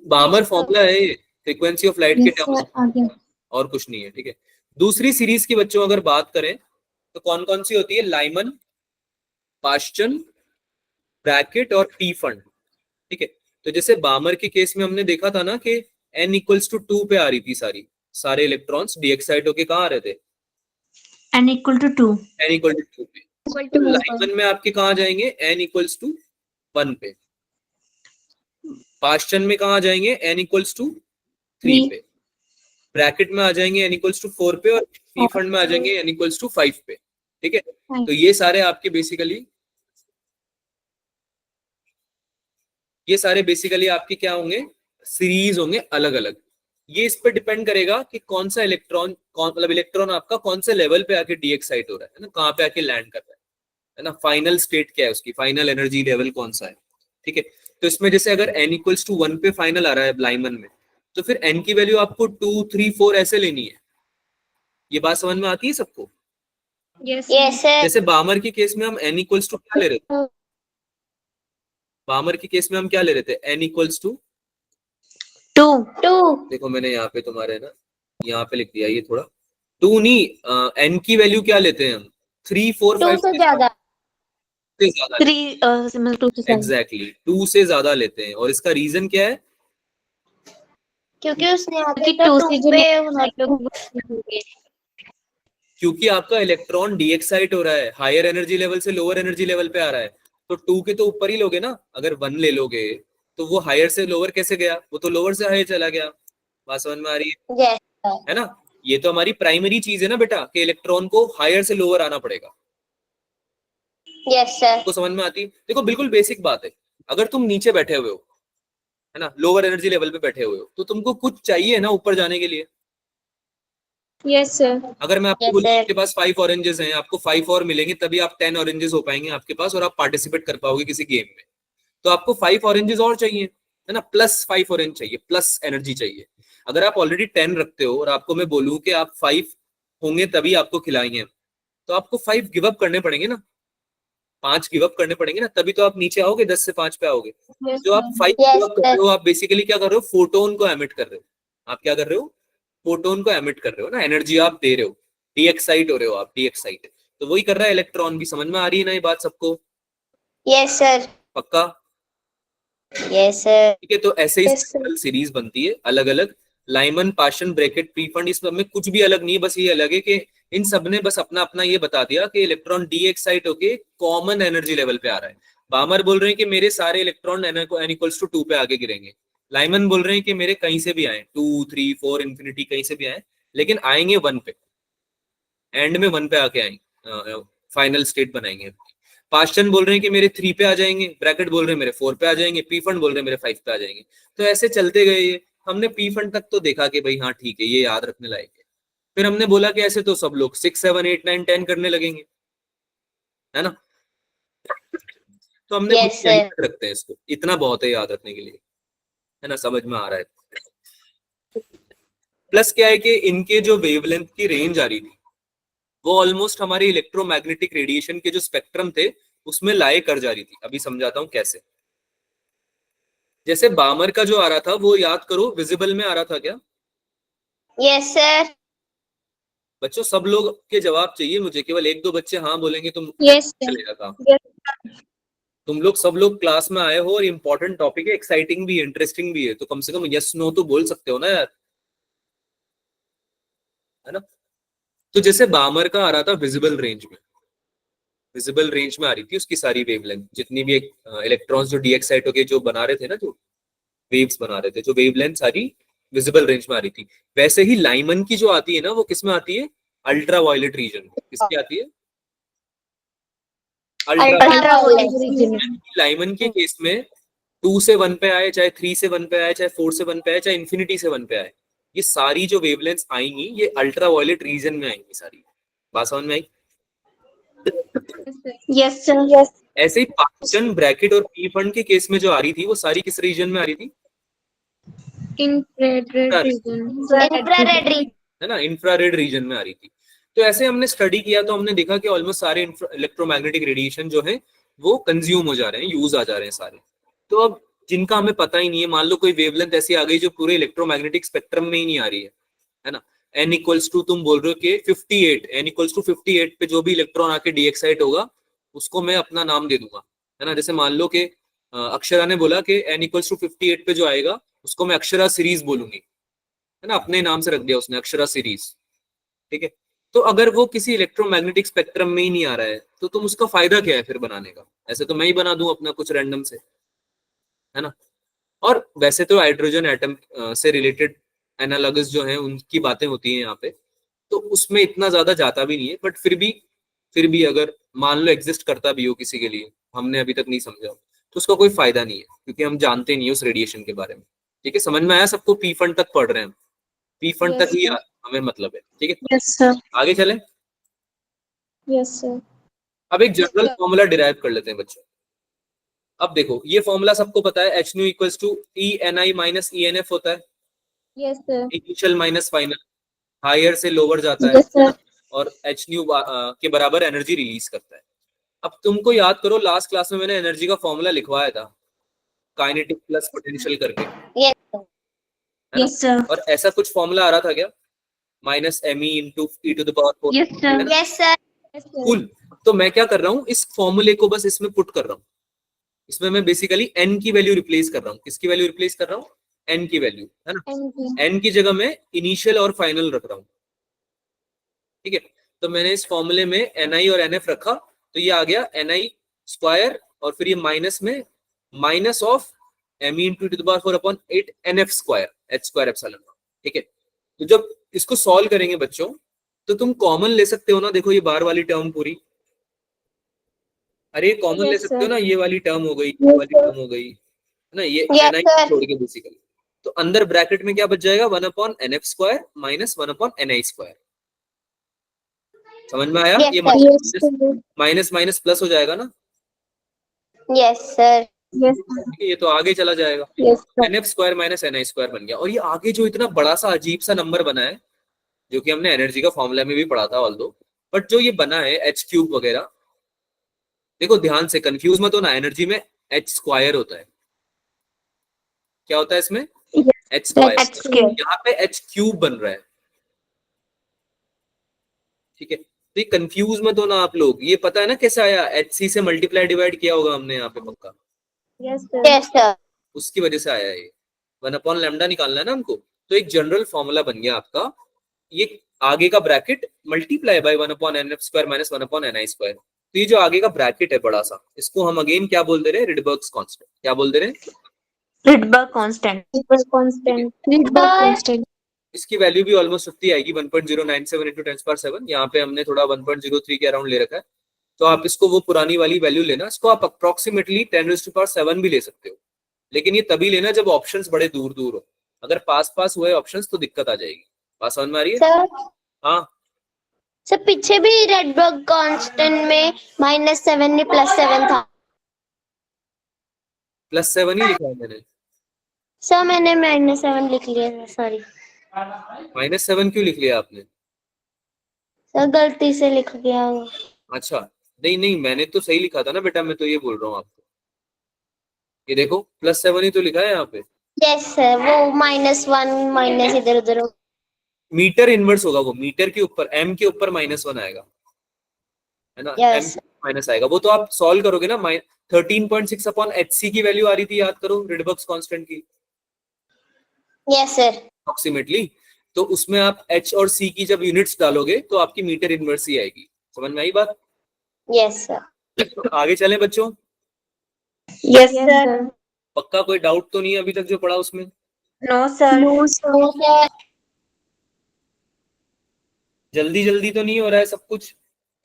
बामर फॉर्मूला है ये, फ्रीक्वेंसी ऑफ लाइट के टर्म्स, और कुछ नहीं है, ठीक है। दूसरी सीरीज की बच्चों अगर बात करें तो कौन कौन सी होती है? लाइमन, पाश्चन, ब्रैकेट और टी फंड, ठीक है। तो जैसे बामर के केस में हमने देखा था ना कि n इक्वल्स टू 2 पे आ रही थी, सारे इलेक्ट्रॉन्स डीएक्साइट होके कहाँ आ रहे थे, n equal to 2. n equal to 2 पे। तो लाइमन में आपके कहाँ जाएंगे, n इक्वल्स टू 1 पे। पास्चन में कहाँ जाएंगे, n इक्वल्स टू 3 पे। ब्रैकेट में आ जाएंगे n इक्वल्स टू 4 पे, और पी फंड में आ जाएंगे n इक्वल्स टू 5 पे। ठीक है, तो ये सारे आपके बेसिकली आपके क्या होंगे, सीरीज होंगे अलग अलग। ये इस पर डिपेंड करेगा कि कौन सा इलेक्ट्रॉन आपका कौन से लेवल पे आके डीएक्साइट हो रहा है ना, कहाँ पे आके लैंड कर रहा है ना, फाइनल स्टेट क्या है उसकी, फाइनल एनर्जी लेवल कौन सा है। ठीक है, तो इसमें जैसे अगर n इक्वल्स टू 1 पे फाइनल आ रहा है लाइमन में, तो फिर n की वैल्यू आपको 2, 3, 4 ऐसे लेनी है। ये बात समझ में आती है सबको? Yes, sir. जैसे बामर के केस में हम n इक्वल्स टू क्या ले रहे थे, बामर के केस में हम क्या ले रहे थे, n इक्वल्स टू 2. 2. देखो मैंने यहाँ पे तुम्हारे ना यहाँ पे लिख दिया, ये थोड़ा 2 नहीं, n की वैल्यू क्या लेते हैं हम, 3, 4, 2 5 से ज्यादा. से ज्यादा 3 similar to 7. एग्जैक्टली 2 से ज्यादा लेते हैं। और इसका रीजन क्या है, क्योंकि उसने आगे क्योंकि तो 2 से 2 जो पे होंगे. क्योंकि आपका इलेक्ट्रॉन डीएक्साइट हो रहा है, हायर एनर्जी लेवल से लोअर एनर्जी लेवल पे आ रहा है, तो 2 के तो ऊपर ही लोगे ना। अगर 1 ले लोगे तो वो हायर से लोअर कैसे गया, वो तो लोअर से हायर चला गया। बात समझ में आ रही Yes, sir. है ना? ये तो हमारी प्राइमरी चीज है ना बेटा, कि इलेक्ट्रॉन को हायर से लोअर आना पड़ेगा। Yes, sir. को समझ में आती? देखो बिल्कुल बेसिक बात है, अगर तुम नीचे बैठे हुए हो है ना, लोअर एनर्जी लेवल पे बैठे हुए हो, तो तुमको कुछ चाहिए ना ऊपर जाने के लिए। Yes, sir. अगर मैं आपको Yes, बोलूं sir. आपके पास 5 ऑरेंजेस हैं, आपको 5 और मिलेंगे तभी आप 10 ऑरेंजेस हो पाएंगे आपके पास, और आप पार्टिसिपेट कर पाओगे किसी गेम में। तो आपको 5 ऑरेंजेस और चाहिए है ना, प्लस 5 ऑरेंज चाहिए, प्लस एनर्जी चाहिए। अगर आप ऑलरेडी 10 रखते हो और आपको मैं बोलूं कि आप 5 होंगे तभी आपको खिलाएंगे, तो आपको 5 गिव अप करने पड़ेंगे ना, 5 गिव अप करने पड़ेंगे ना, तभी तो आप नीचे आओगे, 10 से 5 पे आओगे। जो आप 5 Yes, गिव अप कर रहे हो, आप बेसिकली क्या कर रहे हो, फोटोन को एमिट कर रहे हो। आप क्या कर रहे हो, फोटोन को एमिट कर रहे हो ना, एनर्जी आप दे रहे हो, डीएक्साइट हो रहे हो आप, डीएक्साइट। तो वही कर रहा है इलेक्ट्रॉन भी। समझ में आ रही है ना ये बात सबको? Yes, sir. पक्का? Yes, sir. ठीक है, तो ऐसे ही Yes, sir. सीरीज बनती है अलग अलग। लाइमन, पाशन, ब्रैकेट, प्रीफंड, इस सब में कुछ भी अलग नहीं है, बस ये अलग है कि इन सब ने बस अपना अपना ये बता दिया कि इलेक्ट्रॉन डीएक्साइट होके कॉमन एनर्जी लेवल पे आ रहा है। बामर बोल रहे हैं कि मेरे सारे इलेक्ट्रॉन n इक्वल्स टू 2 पे आगे गिरेंगे। लाइमन बोल रहे हैं कि मेरे कहीं से भी आए, 2, 3, 4 इंफिनिटी कहीं से भी आए, लेकिन आएंगे 1 पे, एंड में 1 पे आके आएंगे, फाइनल स्टेट बनाएंगे। पास्चन बोल रहे हैं कि मेरे 3 पे आ जाएंगे, ब्रैकेट बोल रहे हैं मेरे 4 पे आ जाएंगे, पी फंड बोल रहे हैं मेरे 5 पे आ जाएंगे। तो ऐसे चलते गए ये। हमने पी फंड तक तो देखा कि भाई हाँ ठीक है, ये याद रखने लायक है। फिर हमने बोला कि ऐसे तो सब लोग 6, 7, 8, 9, 10 करने लगेंगे, है ना। तो हमने Yes, बोला, यही sir. तक रखते हैं इसको, इतना बहुत है याद रखने के लिए, है ना, समझ में आ रहा है। प्लस क्या है कि इनके जो वेवलेंथ की रेंज आ रही थी वो ऑलमोस्ट हमारे इलेक्ट्रोमैग्नेटिक रेडिएशन के जो स्पेक्ट्रम थे उसमें लाए कर जा रही थी। अभी समझाता हूं कैसे। जैसे बामर का जो आ रहा था वो याद करो, विजिबल में आ रहा था क्या Yes, sir. बच्चों? सब लोग के जवाब चाहिए मुझे, केवल 1-2 बच्चे हाँ बोलेंगे तो Yes, sir. चलेगा काम। Yes. तुम लोग सब लोग क्लास में आए हो और इम्पोर्टेंट टॉपिक है, एक्साइटिंग भी है, इंटरेस्टिंग भी है, तो कम से कम यस नो तो बोल सकते हो ना यार, है ना। तो जैसे बामर का आ रहा था विजिबल रेंज में, विजिबल रेंज में आ रही थी उसकी सारी वेवलेंथ, जितनी भी इलेक्ट्रॉन्स जो डीएक्साइट होके जो बना रहे थे ना, जो वेव्स बना रहे थे, जो वेवलेंथ सारी विजिबल रेंज में आ रही थी। वैसे ही लाइमन की जो आती है ना, वो किस में आती है, अल्ट्रा वायलेट रीजन। किसकी आती है, Ultraviolet. लाइमन के केस में 2 से 1 पे आए, चाहे 3 से 1 पे आए, चाहे 4 से 1 पे आए, चाहे इन्फिनिटी से 1 पे आए, ये सारी जो वेवलेंथ्स आएंगी ये अल्ट्रा वायलेट रीजन में आएंगी सारी। बात समझ में आई? Yes, sir. Yes. ऐसे ही पास्चन, ब्रैकेट और पी फंड के केस में जो आ रही थी वो सारी किस रीजन में आ रही थी, Infrared region. Infrared region. है ना, इंफ्रारेड रीजन में आ रही थी। तो ऐसे हमने स्टडी किया तो हमने देखा कि ऑलमोस्ट सारे इलेक्ट्रोमैग्नेटिक रेडिएशन जो है वो कंज्यूम हो जा रहे हैं, यूज आ जा रहे हैं सारे। तो अब जिनका हमें पता ही नहीं है, मान लो कोई वेवलेंथ ऐसी आ गई जो पूरे इलेक्ट्रोमैग्नेटिक स्पेक्ट्रम में ही नहीं आ रही है ना। n इक्वल्स टू तुम बोल रहे हो कि 58, n इक्वल्स टू 58 पे जो भी इलेक्ट्रॉन आके डीएक्साइट होगा उसको मैं अपना नाम दे दूंगा, है ना। जैसे मान लो कि अक्षरा ने बोला कि n इक्वल्स टू 58 पे जो आएगा उसको मैं अक्षरा सीरीज बोलूंगी, है ना, अपने नाम से रख दिया उसने अक्षरा सीरीज, ठीक है। तो अगर वो किसी इलेक्ट्रोमैग्नेटिक स्पेक्ट्रम में ही नहीं आ रहा है तो तुम उसका फायदा क्या है फिर बनाने का? ऐसे तो मैं ही बना दूं अपना कुछ रैंडम से, है ना। और वैसे तो हाइड्रोजन एटम से रिलेटेड एनालॉगस जो है उनकी बातें होती हैं यहाँ पे, तो उसमें इतना ज्यादा जाता भी नहीं है, बट फिर भी अगर मान लो एग्जिस्ट करता भी हो किसी के लिए, हमने अभी तक नहीं समझा, तो उसका कोई फायदा नहीं है क्योंकि हम जानते नहीं है उस रेडिएशन के बारे में। ठीक है, समझ में आया सबको? पी फंड तक पढ़ रहे हैं हम, पी फंड Yes, तक ही sir. हमें मतलब है, ठीक है। Yes, sir. आगे चलें। Yes, sir. अब एक जनरल फॉर्मूला डिराइव कर लेते हैं बच्चों। अब देखो ये फॉर्मूला सबको पता है, h nu equals to E n i minus E n f होता है, Yes, sir. Initial minus final, higher से लोअर जाता है Yes, sir. ना? और एच न्यू के बराबर एनर्जी रिलीज करता है। अब तुमको याद करो लास्ट क्लास में मैंने एनर्जी का फॉर्मूला लिखवाया था, काइनेटिक प्लस पोटेंशियल करके, Yes. है ना? Yes, sir. और ऐसा कुछ फॉर्मूला आ रहा था क्या? Minus m e into e to the power 4, Yes, sir. है ना? Yes, sir. Yes, sir. Cool. तो मैं क्या कर रहा हूँ, इस फॉर्मूले को बस इसमें पुट कर रहा हूँ। इसमें मैं बेसिकली n की वैल्यू रिप्लेस कर रहा हूँ। किसकी वैल्यू रिप्लेस कर रहा हूँ? n की वैल्यू, है ना। And n की जगह मैं इनिशियल और फाइनल रख रहा हूँ, ठीक है। तो मैंने इस फॉर्मूले में ni और nf रखा, तो ये आ गया ni स्क्वायर और फिर ये माइनस में minus of m into two the power 4 upon 8 nf square h square epsilon, ठीक है। तो जब इसको सॉल्व करेंगे बच्चों तो तुम कॉमन ले सकते हो ना, देखो ये बार वाली टर्म पूरी, अरे कॉमन ले Yes, सकते हो sir. ना, ये वाली टर्म हो गई, ये Yes, वाली sir. टर्म हो गई, है ना, ये Yes, ni sir. छोड़ के बेसिकली। तो अंदर ब्रैकेट में क्या बच जाएगा? 1 upon nf square minus 1 upon ni square. समझ में आया? Yes, ये sir. Yes, sir. Minus minus plus हो जाएगा ना, Yes, sir. Yes, sir. ठीक है, ये तो आगे चला जाएगा। Yes, sir. nf square minus ni square बन गया। और ये आगे जो इतना बड़ा सा अजीब सा नंबर बना है, जो कि हमने एनर्जी का फॉर्मूला में भी पढ़ा था ऑल्दो, बट जो ये बना है एच क्यूब वगैरह, देखो ध्यान से कंफ्यूज मत होना, एनर्जी में एच स्क्वायर होता है। क्या होता है इसमें? H H square. square. यहाँ पे एच क्यूब बन रहा है, ठीक है। तो ये कंफ्यूज मत होना आप लोग, ये पता है ना कैसे आया? एच सी से मल्टीप्लाई डिवाइड किया होगा हमने यहाँ पे पक्का, Yes, sir. Yes, sir. उसकी वजह से आया है ये। 1 अपॉन लैम्डा निकालना है ना हमको, तो एक जनरल फॉर्मूला बन गया आपका, ये आगे का bracket multiply by 1 upon n f square minus 1 upon n i square. तो ये जो आगे का ब्रैकेट है बड़ा सा, इसको हम अगेन क्या बोल दे रहे हैं? Rydberg's constant. क्या बोल दे रहे हैं? Rydberg constant. Rydberg constant. Rydberg Sir. constant. इसकी वैल्यू भी ऑलमोस्ट उतनी आएगी, 1.097 इंटू 10⁻⁷। यहाँ पे हमने थोड़ा 1.03 के अराउंड ले रखा है, तो आप इसको वो पुरानी वाली वैल्यू लेना, इसको आप अप्रोक्सीमेटली 10⁻⁷ भी ले सकते हो, लेकिन ये तभी लेना जब ऑप्शंस बड़े दूर दूर हो। अगर पास पास हुए ऑप्शंस तो दिक्कत आ जाएगी। बात समझ में आ रही है? Sir. हाँ, सर पीछे भी रेडबर्ग कांस्टेंट में -7 नहीं +7 था। +7 ही लिखा है मैंने। सर मैंने -7 लिख लिया था, सॉरी -7 क्यों लिख लिया आपने? सर गलती से लिख गया वो। अच्छा, नहीं नहीं, मैंने तो सही लिखा था ना बेटा, मैं तो ये बोल रहा हूँ आपको, ये देखो +7 ही तो लिखा है यहाँ पे। यस सर, वो -1 माइनस इधर उधर हो। मीटर इनवर्स होगा वो, मीटर के ऊपर m के ऊपर -1 आएगा, है ना। Yes. m माइनस आएगा, वो तो आप सॉल्व करोगे ना। 13.6 अपॉन एचसी की वैल्यू आ रही थी, याद करो, रिडबर्ग्स कांस्टेंट की यस सर। अप्रोक्सीमेटली। तो उसमें आप h और c की जब यूनिट्स डालोगे तो आपकी मीटर इनवर्स ही आएगी। समझ में आई बात? Yes sir. आगे चलें बच्चों। Yes, Yes, sir. sir. पक्का कोई डाउट तो नहीं है अभी तक जो पढ़ा उसमें? No, sir. No, sir. जल्दी जल्दी तो नहीं हो रहा है सब कुछ?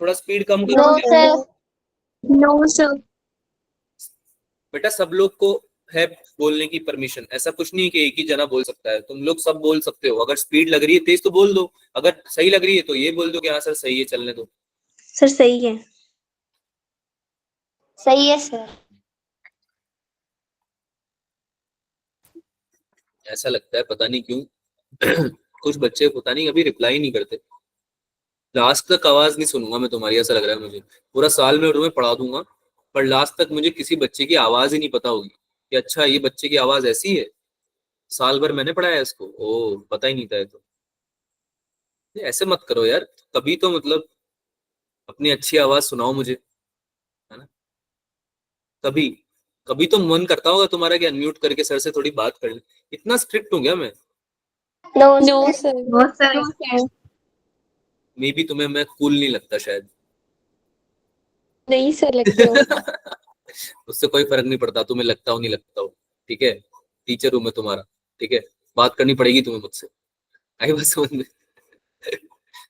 थोड़ा स्पीड कम नो करो सर। No, sir. बेटा। सब लोग को है बोलने की परमिशन, ऐसा कुछ नहीं कि एक ही जना बोल सकता है, तुम लोग सब बोल सकते हो। अगर स्पीड लग रही है तेज तो बोल दो, अगर सही लग रही है तो ये बोल दो कि हाँ सर सही है, चलने दो। Sir सही है. सही है सर। ऐसा लगता है पता नहीं क्यों कुछ बच्चे पता नहीं अभी रिप्लाई नहीं करते। लास्ट तक आवाज नहीं सुनूंगा मैं तुम्हारी, ऐसा लग रहा है मुझे। पूरा साल में तुम्हें पढ़ा दूंगा, पर लास्ट तक मुझे किसी बच्चे की आवाज ही नहीं पता होगी कि अच्छा ये बच्चे की आवाज ऐसी है। साल भर मैंने पढ़ाया इसको, ओ पता ही नहीं था ये तो। ये ऐसे मत करो यार, कभी तो मतलब अपनी अच्छी आवाज सुनाओ मुझे, है ना। कभी कभी तो मन करता होगा तुम्हारा कि अनम्यूट करके सर से थोड़ी बात कर ले। इतना स्ट्रिक्ट हूँ क्या मैं? No, No, sir. sir. बहुत सारे No, sir. मे बी तुम्हें मैं कूल नहीं लगता शायद। नहीं सर लगते हो। उससे कोई फर्क नहीं पड़ता, तुम्हें लगता हो नहीं लगता हो, ठीक है? टीचर हूं मैं तुम्हारा, ठीक है? बात करनी पड़ेगी तुम्हें मुझसे, आई बस समझ में।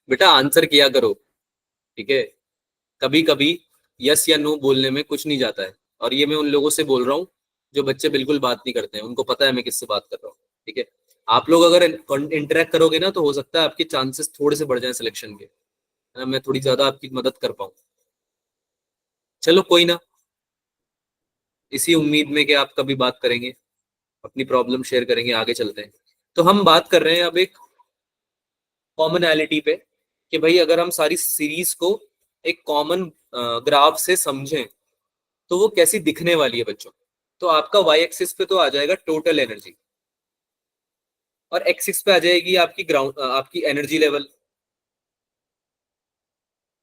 बेटा आंसर किया करो, ठीक है? कभी कभी यस या नो बोलने में कुछ नहीं जाता है, और ये मैं उन लोगों से बोल रहा हूँ जो बच्चे बिल्कुल बात नहीं करते हैं, उनको पता है मैं किससे बात कर रहा हूँ, ठीक है? आप लोग अगर इंटरेक्ट करोगे ना तो हो सकता है आपके चांसेस थोड़े से बढ़ जाए सिलेक्शन के, है ना? मैं थोड़ी ज्यादा आपकी मदद कर पाऊँ। चलो कोई ना, इसी उम्मीद में कि आप कभी बात करेंगे, अपनी प्रॉब्लम शेयर करेंगे, आगे चलते हैं। तो हम बात कर रहे हैं अब एक कॉमनैलिटी पे, कि भाई अगर हम सारी सीरीज को एक कॉमन ग्राफ से समझें तो वो कैसी दिखने वाली है बच्चों। तो आपका वाई एक्सिस पे तो आ जाएगा टोटल एनर्जी, और एक्सिस पे आ जाएगी आपकी ग्राउंड आपकी एनर्जी लेवल।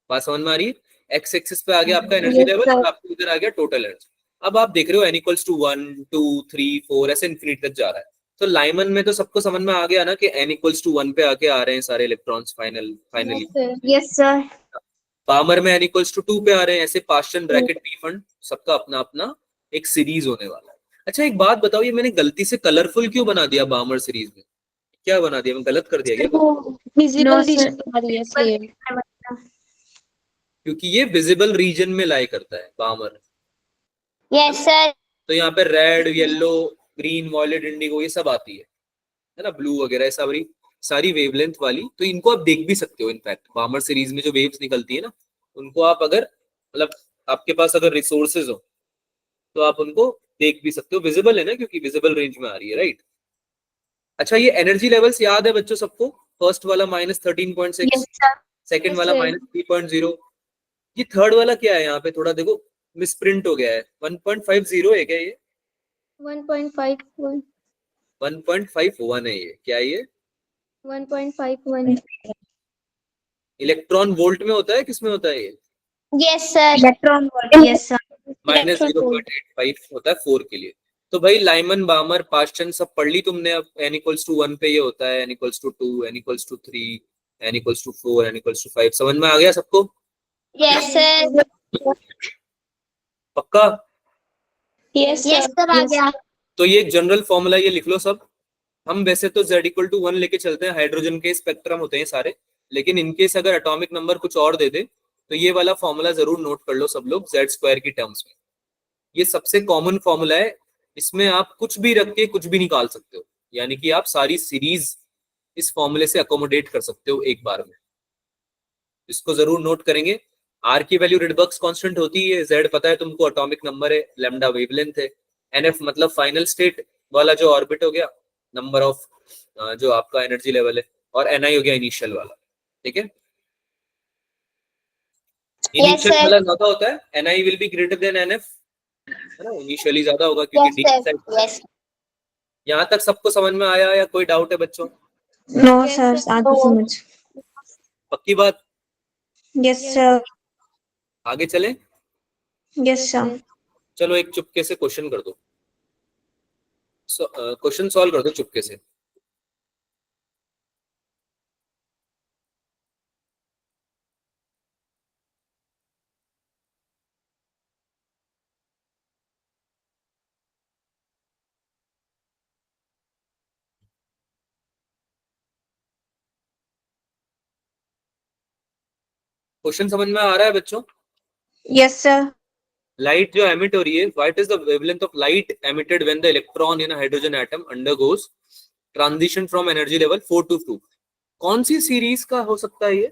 बात समझ में आ रही है? एक्स एक्सिस पे आ गया आपका एनर्जी Yes, लेवल, sir. और आपको इधर आ गया टोटल एनर्जी। अब आप देख रहे हो n इक्वल्स टू 1 2 3 4 ऐसे इन्फिनिट तक जा रहा है। तो लाइमन में तो सबको समझ में आ गया ना कि n इक्वल्स टू 1 पे आके आ रहे हैं सारे electrons finally. Yes, sir. Yes sir. Balmer में n इक्वल्स टू 2 पे आ रहे हैं, ऐसे पास्चन ब्रैकेट पी फंड सबका अपना अपना एक सीरीज होने वाला है। अच्छा एक बात बताओ, ये मैंने गलती से कलरफुल क्यों बना दिया बामर सीरीज में? क्या बना दिया, मैं गलत कर दिया क्या? वो नो विजिबल सर। रीजन आ रही है इसलिए। क्योंकि ये विजिबल रीजन में लाई करता है बामर। Yes, sir. तो यहाँ पे red yellow green violet indigo ये सब आती है ना, ब्लू वगैरह सारी सारी वेवलेंथ वाली। तो इनको आप देख भी सकते हो, इनफैक्ट बामर सीरीज में जो वेव्स निकलती है ना, उनको आप अगर मतलब आपके पास अगर रिसोर्सेज हो तो आप उनको देख भी सकते हो, विजिबल है ना, क्योंकि विजिबल रेंज में आ रही है, राइट? अच्छा ये एनर्जी लेवल्स याद है बच्चों सबको? फर्स्ट वाला -13.6, यस सर। सेकंड Yes, वाला sir. -3.0, ये थर्ड वाला क्या है? यहाँ पे थोड़ा देखो मिसप्रिंट हो गया है, 1.50 है क्या ये? 1.51. 1.51 है ये, क्या है ये? 1.51. इलेक्ट्रॉन वोल्ट में होता है, किसमें होता है ये? Yes, sir. Electron volt yes sir. -0.85 होता है 4 के लिए। तो भाई लाइमन बामर पास्चन सब पढ़ ली तुमने। अब n इक्वल्स टू 1 पे ये होता है, n equals to 2, n equals to 3, n equals to 4, n equals to 5, समझ में आ गया सबको? Yes, sir. पक्का? Yes, Yes, sir. sir. आ गया. तो ये जनरल फॉर्मूला ये लिख लो सब। हम वैसे तो z इक्वल टू 1 लेके चलते हैं, हाइड्रोजन के स्पेक्ट्रम होते हैं सारे, लेकिन इनकेस अगर एटॉमिक नंबर कुछ और दे दे तो ये वाला फॉर्मूला जरूर नोट कर लो सब लोग, z स्क्वायर की टर्म्स में। ये सबसे कॉमन फॉर्मूला है, इसमें आप कुछ भी रख के कुछ भी निकाल सकते हो, यानी कि आप सारी सीरीज इस फॉर्मूले से अकोमोडेट कर सकते हो एक बार में। इसको जरूर नोट करेंगे। आर की वैल्यू रिडबर्ग्स कांस्टेंट होती है, जेड पता है तुमको अटोमिक नंबर है, लैम्डा वेवलेंथ है, एनएफ मतलब फाइनल स्टेट वाला जो ऑर्बिट हो गया, नंबर ऑफ जो आपका एनर्जी लेवल है, और एनआई हो गया इनिशियल वाला, ठीक है? Yes, इनिशियल sir. वाला ज्यादा होता है, NI will be greater than NF, है ना? इनिशियली ज्यादा होगा क्योंकि Yes, डी sir. साइड। Yes. यहाँ तक सबको समझ में आया या कोई डाउट है बच्चों? No Yes, sir sir. आगे समझ। पक्की बात? Yes sir. आगे चले? Yes sir. चलो एक चुपके से क्वेश्चन कर दो, क्वेश्चन सॉल्व कर दो चुपके से। क्वेश्चन समझ में आ रहा है बच्चों? Yes sir. लाइट जो एमिट हो रही है, what is the wavelength of light emitted when the electron in hydrogen atom undergoes transition from energy level 4 to 2? कौन सी सीरीज का हो सकता है ये?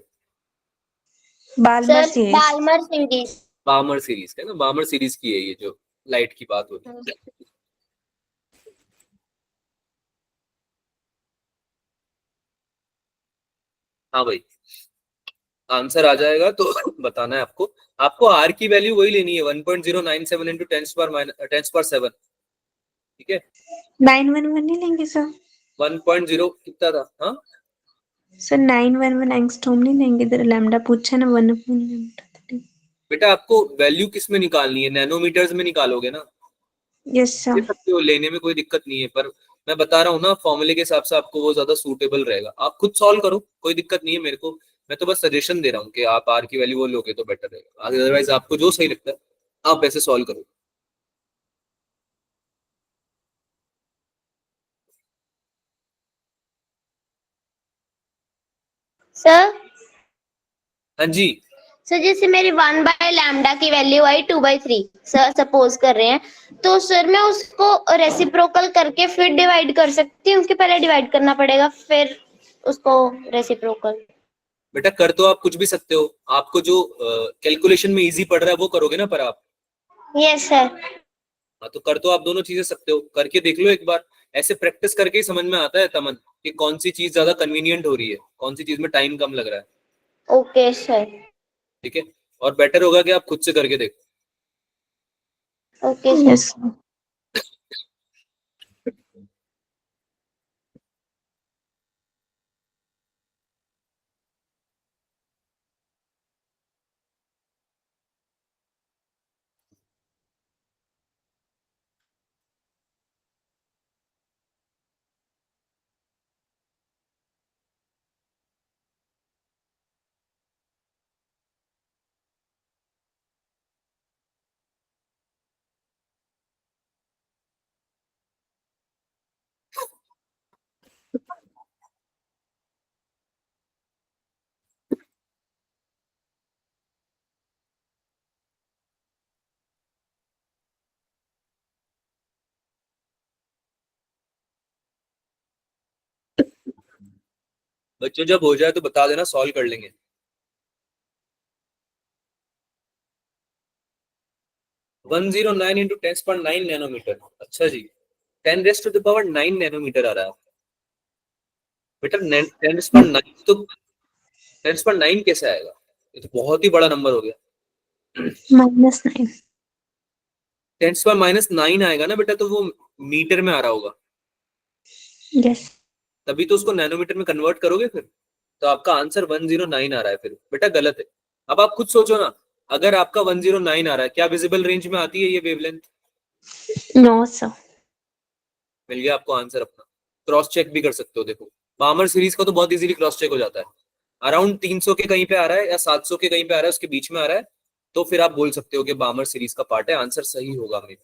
Balmer Sir, series. Balmer series. Balmer series है ना, बामर सीरीज की है ये जो लाइट की बात हो रही है। हाँ भाई, आंसर आ जाएगा तो बताना है आपको। आपको आर की वैल्यू वही लेनी है, 1.097 into 10⁻7, ठीक है? 911 नहीं लेंगे सर? 1.0 कितना था? हाँ सर 911 एंगस्ट्रॉम नहीं लेंगे, इधर लैम्डा पूछा ना 1 बेटा, आपको वैल्यू किस में निकालनी है? नैनोमीटर्स में निकालोगे ना, Yes, sir. ले सकते हो, लेने में कोई दिक्कत नहीं है, पर मैं बता रहा हूँ ना फॉर्मूले के हिसाब से आपको वो ज्यादा सूटेबल रहेगा। आप खुद सॉल्व करो, कोई दिक्कत नहीं है मेरे को, मैं तो बस सजेशन दे रहा हूँ कि आप आर की वैल्यू वो लोगे तो बेटर रहेगा, अदरवाइज आपको जो सही लगता है आप ऐसे सॉल्व करो। सर हाँ जी, सर जैसे मेरी 1/λ की वैल्यू आई 2/3 सर सपोज कर रहे हैं, तो सर मैं उसको रेसिप्रोकल करके फिर डिवाइड कर सकती हूँ कि पहले डिवाइड करना पड़ेगा फिर उसको रेसिप्रोकल? बेटा कर तो आप कुछ भी सकते हो, आपको जो कैलकुलेशन में इजी पड़ रहा है वो करोगे ना, पर आप यस सर। हाँ तो कर तो आप दोनों चीजें सकते हो, करके देख लो एक बार, ऐसे प्रैक्टिस करके ही समझ में आता है तमन कि कौन सी चीज ज्यादा कन्वीनियंट हो रही है, कौन सी चीज में टाइम कम लग रहा है। Okay sir. ठीक है, और बेटर होगा कि आप खुद से करके देखो। Okay sir. Yes, sir. बच्चों जब हो जाए तो बता देना, सॉल्व कर लेंगे। 109 इंटू 10⁻9 नैनोमीटर, अच्छा जी 10⁻9 नैनोमीटर आ रहा है बेटा। 10⁻9 तो 10⁻9 कैसे आएगा, ये तो बहुत ही बड़ा नंबर हो गया। -9. 10⁻−9 आएगा ना बेटा, तो वो मीटर में आ रहा होगा, Yes. तभी तो उसको नैनोमीटर में कन्वर्ट करोगे फिर, तो आपका आंसर 109 आ रहा है, फिर बेटा गलत है। अब आप खुद सोचो ना, अगर आपका 109 आ रहा है, क्या विजिबल रेंज में आती है ये वेवलेंथ? No, sir. मिल गया आपको आंसर अपना, क्रॉस चेक भी कर सकते हो। देखो बामर सीरीज का तो बहुत इजीली क्रॉस चेक हो जाता है, अराउंड 300 के कहीं पे आ रहा है या 700 के कहीं पे आ रहा है, उसके बीच में आ रहा है, तो फिर आप बोल सकते हो कि बामर सीरीज का पार्ट है, आंसर सही होगा मेरे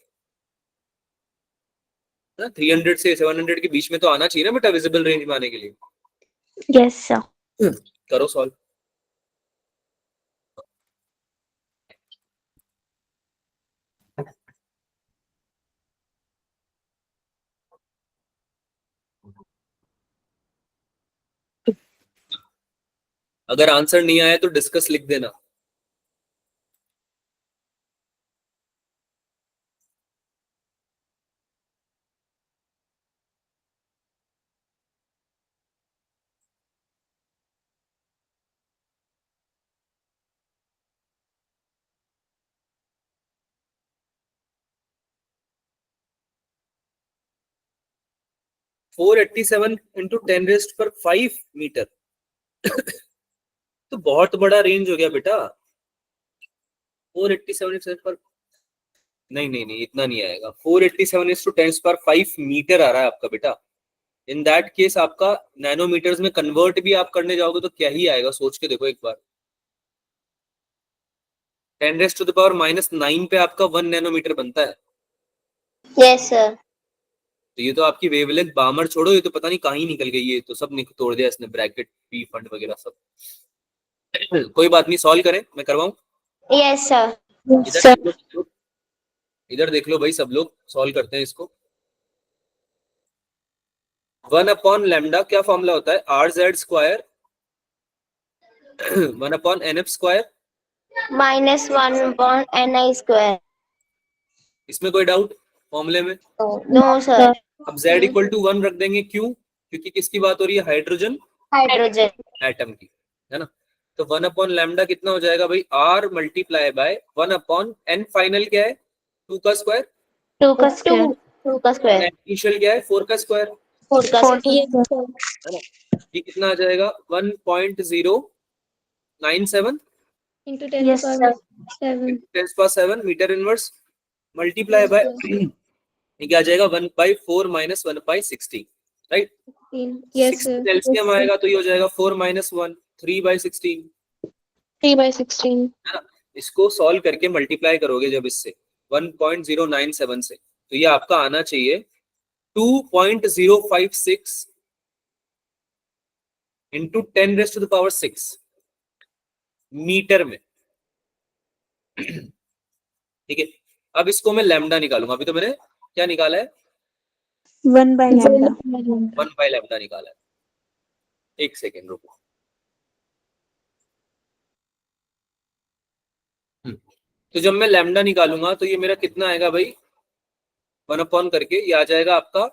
ना। 300 से 700 के बीच में तो आना चाहिए ना बेटा विजिबल रेंज में आने के लिए। Yes, sir. करो सॉल्व। अगर आंसर नहीं आया तो डिस्कस लिख देना। फोर 87 इंटू 10⁵ मीटर तो बहुत बड़ा रेंज हो गया बेटा। 487 पर नहीं नहीं नहीं, इतना नहीं आएगा। 487 × 10⁵ मीटर आ रहा है आपका बेटा। इन दैट केस आपका नैनोमीटर्स में कन्वर्ट भी आप करने जाओगे तो क्या ही आएगा, सोच के देखो एक बार। 10⁻⁻9 पे आपका 1 नैनोमीटर बनता है। Yes sir. तो ये तो आपकी वेवलेंथ बामर छोड़ो, ये तो पता नहीं कहाँ ही निकल गई, ये तो सब तोड़ दिया इसने, ब्रैकेट पी फंड वगैरह सब। कोई बात नहीं, सॉल्व करें, मैं करवाऊं। Yes sir. Yes, इधर sir. देख लो, इधर देख लो भाई, सब लोग सॉल्व करते हैं इसको। 1/λ क्या फॉर्मूला होता है, RZ² 1/NF²। -1/ni²। इसमें कोई डाउट फॉर्मूले में? No sir. अब Z = 1 रख देंगे, क्यों? क्योंकि किसकी बात हो रही है, हाइड्रोजन हाइड्रोजन। एटम की, है ना। तो 1/λ कितना हो जाएगा भाई, R × 1/n फाइनल क्या है, 2 का स्क्वायर, 2 का square. 2 का स्क्वायर। इनिशियल क्या है, 4 का स्क्वायर, 4 का 4 स्क्वायर। का square. है ना। ये कितना आ जाएगा, 1.097 into 10 Yes, to sir. power 7. 10⁻7 metre inverse, multiply by ये क्या आ जाएगा 1/4 माइनस 1/16, राइट। Yes, sir. एलसीएम आएगा तो ये हो जाएगा 4 माइनस 1, 3/16, 3/16. है ना। इसको सॉल्व करके मल्टीप्लाई करोगे जब इससे 1.097 से, तो ये आपका आना चाहिए 2.056 इंटू 10⁻⁶ मीटर में। ठीक है, अब इसको मैं लैम्डा निकालूंगा। अभी तो मैंने क्या निकाला है, 1/λ. 1/λ निकाला है। एक सेकेंड रुको। तो जब मैं लैम्डा निकालूंगा तो ये मेरा कितना आएगा भाई, 1 करके ये आ जाएगा आपका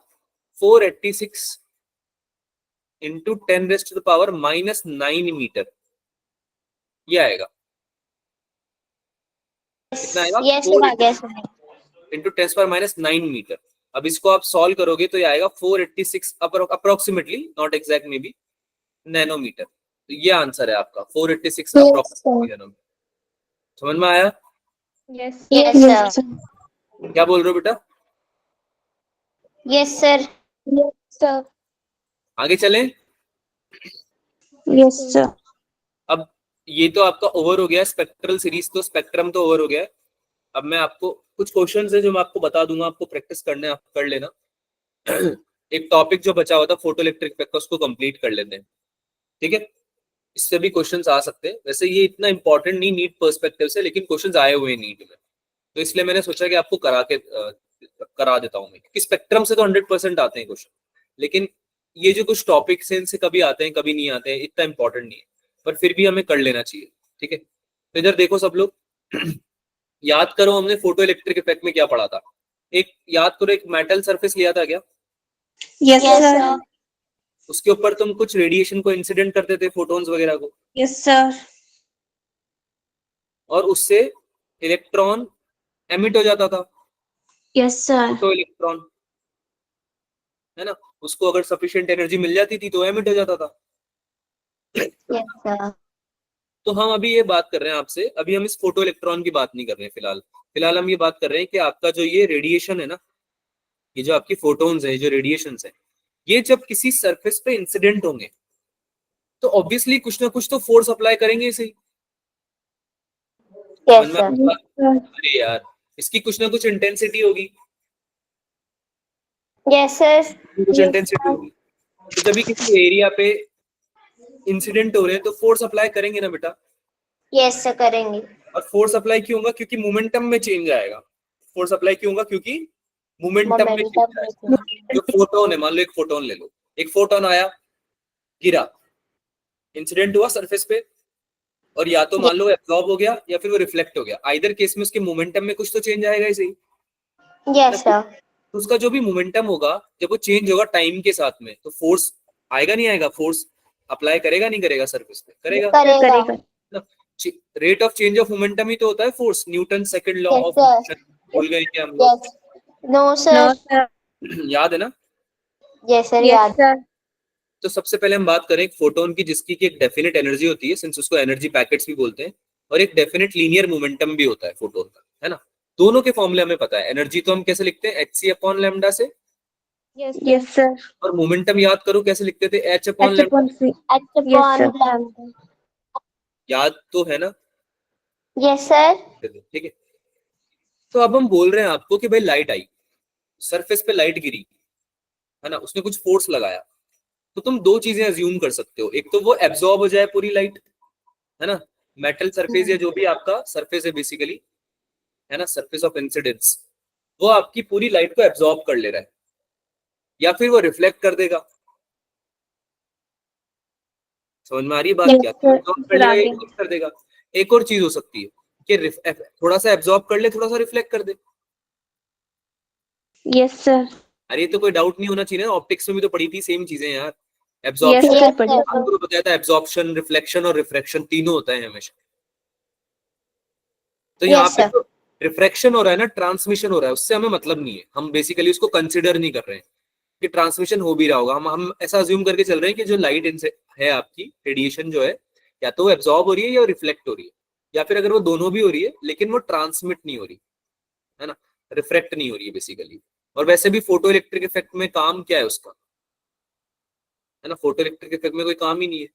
486 इंटू 10⁻⁻⁹ मीटर, ये आएगा। कितना आएगा, यस सर, आ गया सर। Into 10⁻⁹ metre. अब इसको आप सॉल्व करोगे तो ये आएगा 486 अप्रोक्सीमेटली, नॉट एग्जैक्ट में भी, नैनोमीटर। तो ये आंसर है आपका 486 अप्रोक्सीमेटली नैनोमीटर। समझ में आया? Yes, yes Yes, sir, sir. क्या बोल रहे हो बेटा? Yes sir. yes, sir. आगे चलें। Yes, sir. अब ये तो आपका ओवर हो गया स्पेक्ट्रल सीरीज, तो स्पेक्ट्रम तो ओवर हो गया है। अब मैं आपको कुछ क्वेश्चंस है जो मैं आपको बता दूंगा, आपको प्रैक्टिस करना है, आप कर लेना। एक टॉपिक जो बचा हुआ था फोटो इलेक्ट्रिक इफेक्ट का, उसको कंप्लीट कर लेते हैं, ठीक है। इससे भी क्वेश्चंस आ सकते हैं। वैसे ये इतना इंपॉर्टेंट नहीं नीट पर्सपेक्टिव से, लेकिन क्वेश्चंस आए हुए हैं नीट में, तो इसलिए मैंने सोचा कि आपको करा देता हूँ मैं, क्योंकि स्पेक्ट्रम से तो 100% आते हैं क्वेश्चन, लेकिन ये जो कुछ टॉपिक्स हैं इनसे कभी आते हैं कभी नहीं आते हैं, इतना इंपॉर्टेंट नहीं है, पर फिर भी हमें कर लेना चाहिए, ठीक है। तो इधर देखो सब लोग, याद करो हमने फोटो इलेक्ट्रिक इफेक्ट में क्या पढ़ा था। एक याद करो, एक मेटल सरफेस लिया था क्या, Yes, यस sir. सर। उसके ऊपर तुम कुछ रेडिएशन को इंसिडेंट करते थे, फोटॉन्स वगैरह को, Yes, sir. और उससे इलेक्ट्रॉन एमिट हो जाता था, Yes, sir. तो इलेक्ट्रॉन, है ना, उसको अगर सफिशिएंट एनर्जी मिल जाती थी तो एमिट हो जाता था। Yes sir. तो हम अभी ये बात कर रहे हैं आपसे, अभी हम इस फोटो इलेक्ट्रॉन की बात नहीं कर रहे हैं फिलहाल। फिलहाल हम ये बात कर रहे हैं कि आपका जो ये रेडिएशन है ना, ये जो आपकी फोटोन्स है, जो रेडिएशंस है, ये जब किसी सरफेस पे इंसिडेंट होंगे तो ऑब्वियसली कुछ ना कुछ तो फोर्स अप्लाई करेंगे इसे। Yes sir. अरे यार, इसकी कुछ ना कुछ इंटेंसिटी होगी, यस सर। कुछ इंटेंसिटी होगी। तो जब भी किसी एरिया पे इंसिडेंट हो रहे हैं तो फोर्स अप्लाई करेंगे ना बेटा। यस सर, करेंगे। और फोर्स अप्लाई क्यों होगा, क्योंकि मोमेंटम में चेंज आएगा। फोर्स अप्लाई क्यों होगा, क्योंकि मोमेंटम में चेंज आएगा। जो फोटोन है, मान लो एक फोटोन ले लो, एक फोटोन आया, गिरा, इंसिडेंट हुआ सरफेस पे, और या तो मान लो एब्जॉर्ब हो गया या फिर वो रिफ्लेक्ट हो गया। आइदर केस में उसके मोमेंटम में कुछ तो चेंज आएगा ही। Yes sir. तो उसका जो भी मोमेंटम होगा, जब वो चेंज होगा टाइम के साथ में, तो फोर्स आएगा नहीं आएगा, फोर्स अप्लाई करेगा नहीं करेगा सरफेस पे, करेगा। करेगा। Rate of change of momentum ही तो होता है force, Newton second law Yes, of sir. Motion. भूल गए क्या हम लोग? यस। No sir. याद है ना? यस सर, Yes, याद। sir. तो सबसे पहले हम बात करें एक फोटोन की, जिसकी की एक डेफिनेट एनर्जी होती है, सिंस उसको एनर्जी पैकेट्स भी बोलते हैं, और एक डेफिनेट लीनियर मोमेंटम भी होता है फोटोन का, है ना। दोनों के फॉर्मूले हमें पता है। एनर्जी तो हम कैसे लिखते हैं, hc/λ से, Yes, Yes, sir. और मोमेंटम याद करो कैसे लिखते थे, h/λ। H/c. H/λ। याद तो है ना? Yes sir. ठीक है। तो अब हम बोल रहे हैं आपको कि भाई लाइट आई, सरफेस पे लाइट गिरी, है ना, उसने कुछ फोर्स लगाया, तो तुम दो चीजें अज्यूम कर सकते हो। एक तो वो एब्जॉर्ब हो जाए पूरी लाइट, है ना, मेटल सरफेस या जो भी आपका सरफेस है बेसिकली, है ना, सरफेस ऑफ इंसिडेंस, वो आपकी पूरी लाइट को एब्जॉर्ब कर ले रहा है, या फिर वो रिफ्लेक्ट कर देगा। समझ में आ रही है बात? Yes, क्या sir. एब्जॉर्ब कर लेगा, रिफ्लेक्ट कर देगा। एक और चीज हो सकती है कि थोड़ा सा एब्जॉर्ब कर ले, थोड़ा सा रिफ्लेक्ट कर दे। Yes, sir. अरे ये तो कोई डाउट नहीं होना चाहिए ना, ऑप्टिक्स में भी तो पढ़ी थी सेम चीजें यार। Yes, absorption, sir. Yes, Padhi. sir. आपको बताया था एब्जॉर्प्शन, रिफ्लेक्शन और रिफ्रैक्शन तीनों होता है हमेशा। तो यहाँ Yes, पे sir. तो रिफ्रैक्शन हो रहा है ना, ट्रांसमिशन हो रहा है, उससे हमें मतलब नहीं है, हम बेसिकली उसको कंसिडर नहीं कर रहे हैं कि ट्रांसमिशन हो भी रहा होगा। हम ऐसा अज्यूम करके चल रहे हैं कि जो लाइट इनसे है आपकी रेडिएशन जो है, या तो एब्जॉर्ब हो रही है या रिफ्लेक्ट हो रही है, या फिर अगर वो दोनों भी हो रही है लेकिन वो ट्रांसमिट नहीं हो रही, है ना, रिफ्रैक्ट नहीं हो रही है बेसिकली। और वैसे भी फोटो इलेक्ट्रिक इफेक्ट में काम क्या है उसका, है ना, फोटो इलेक्ट्रिक इफेक्ट में कोई काम ही नहीं है।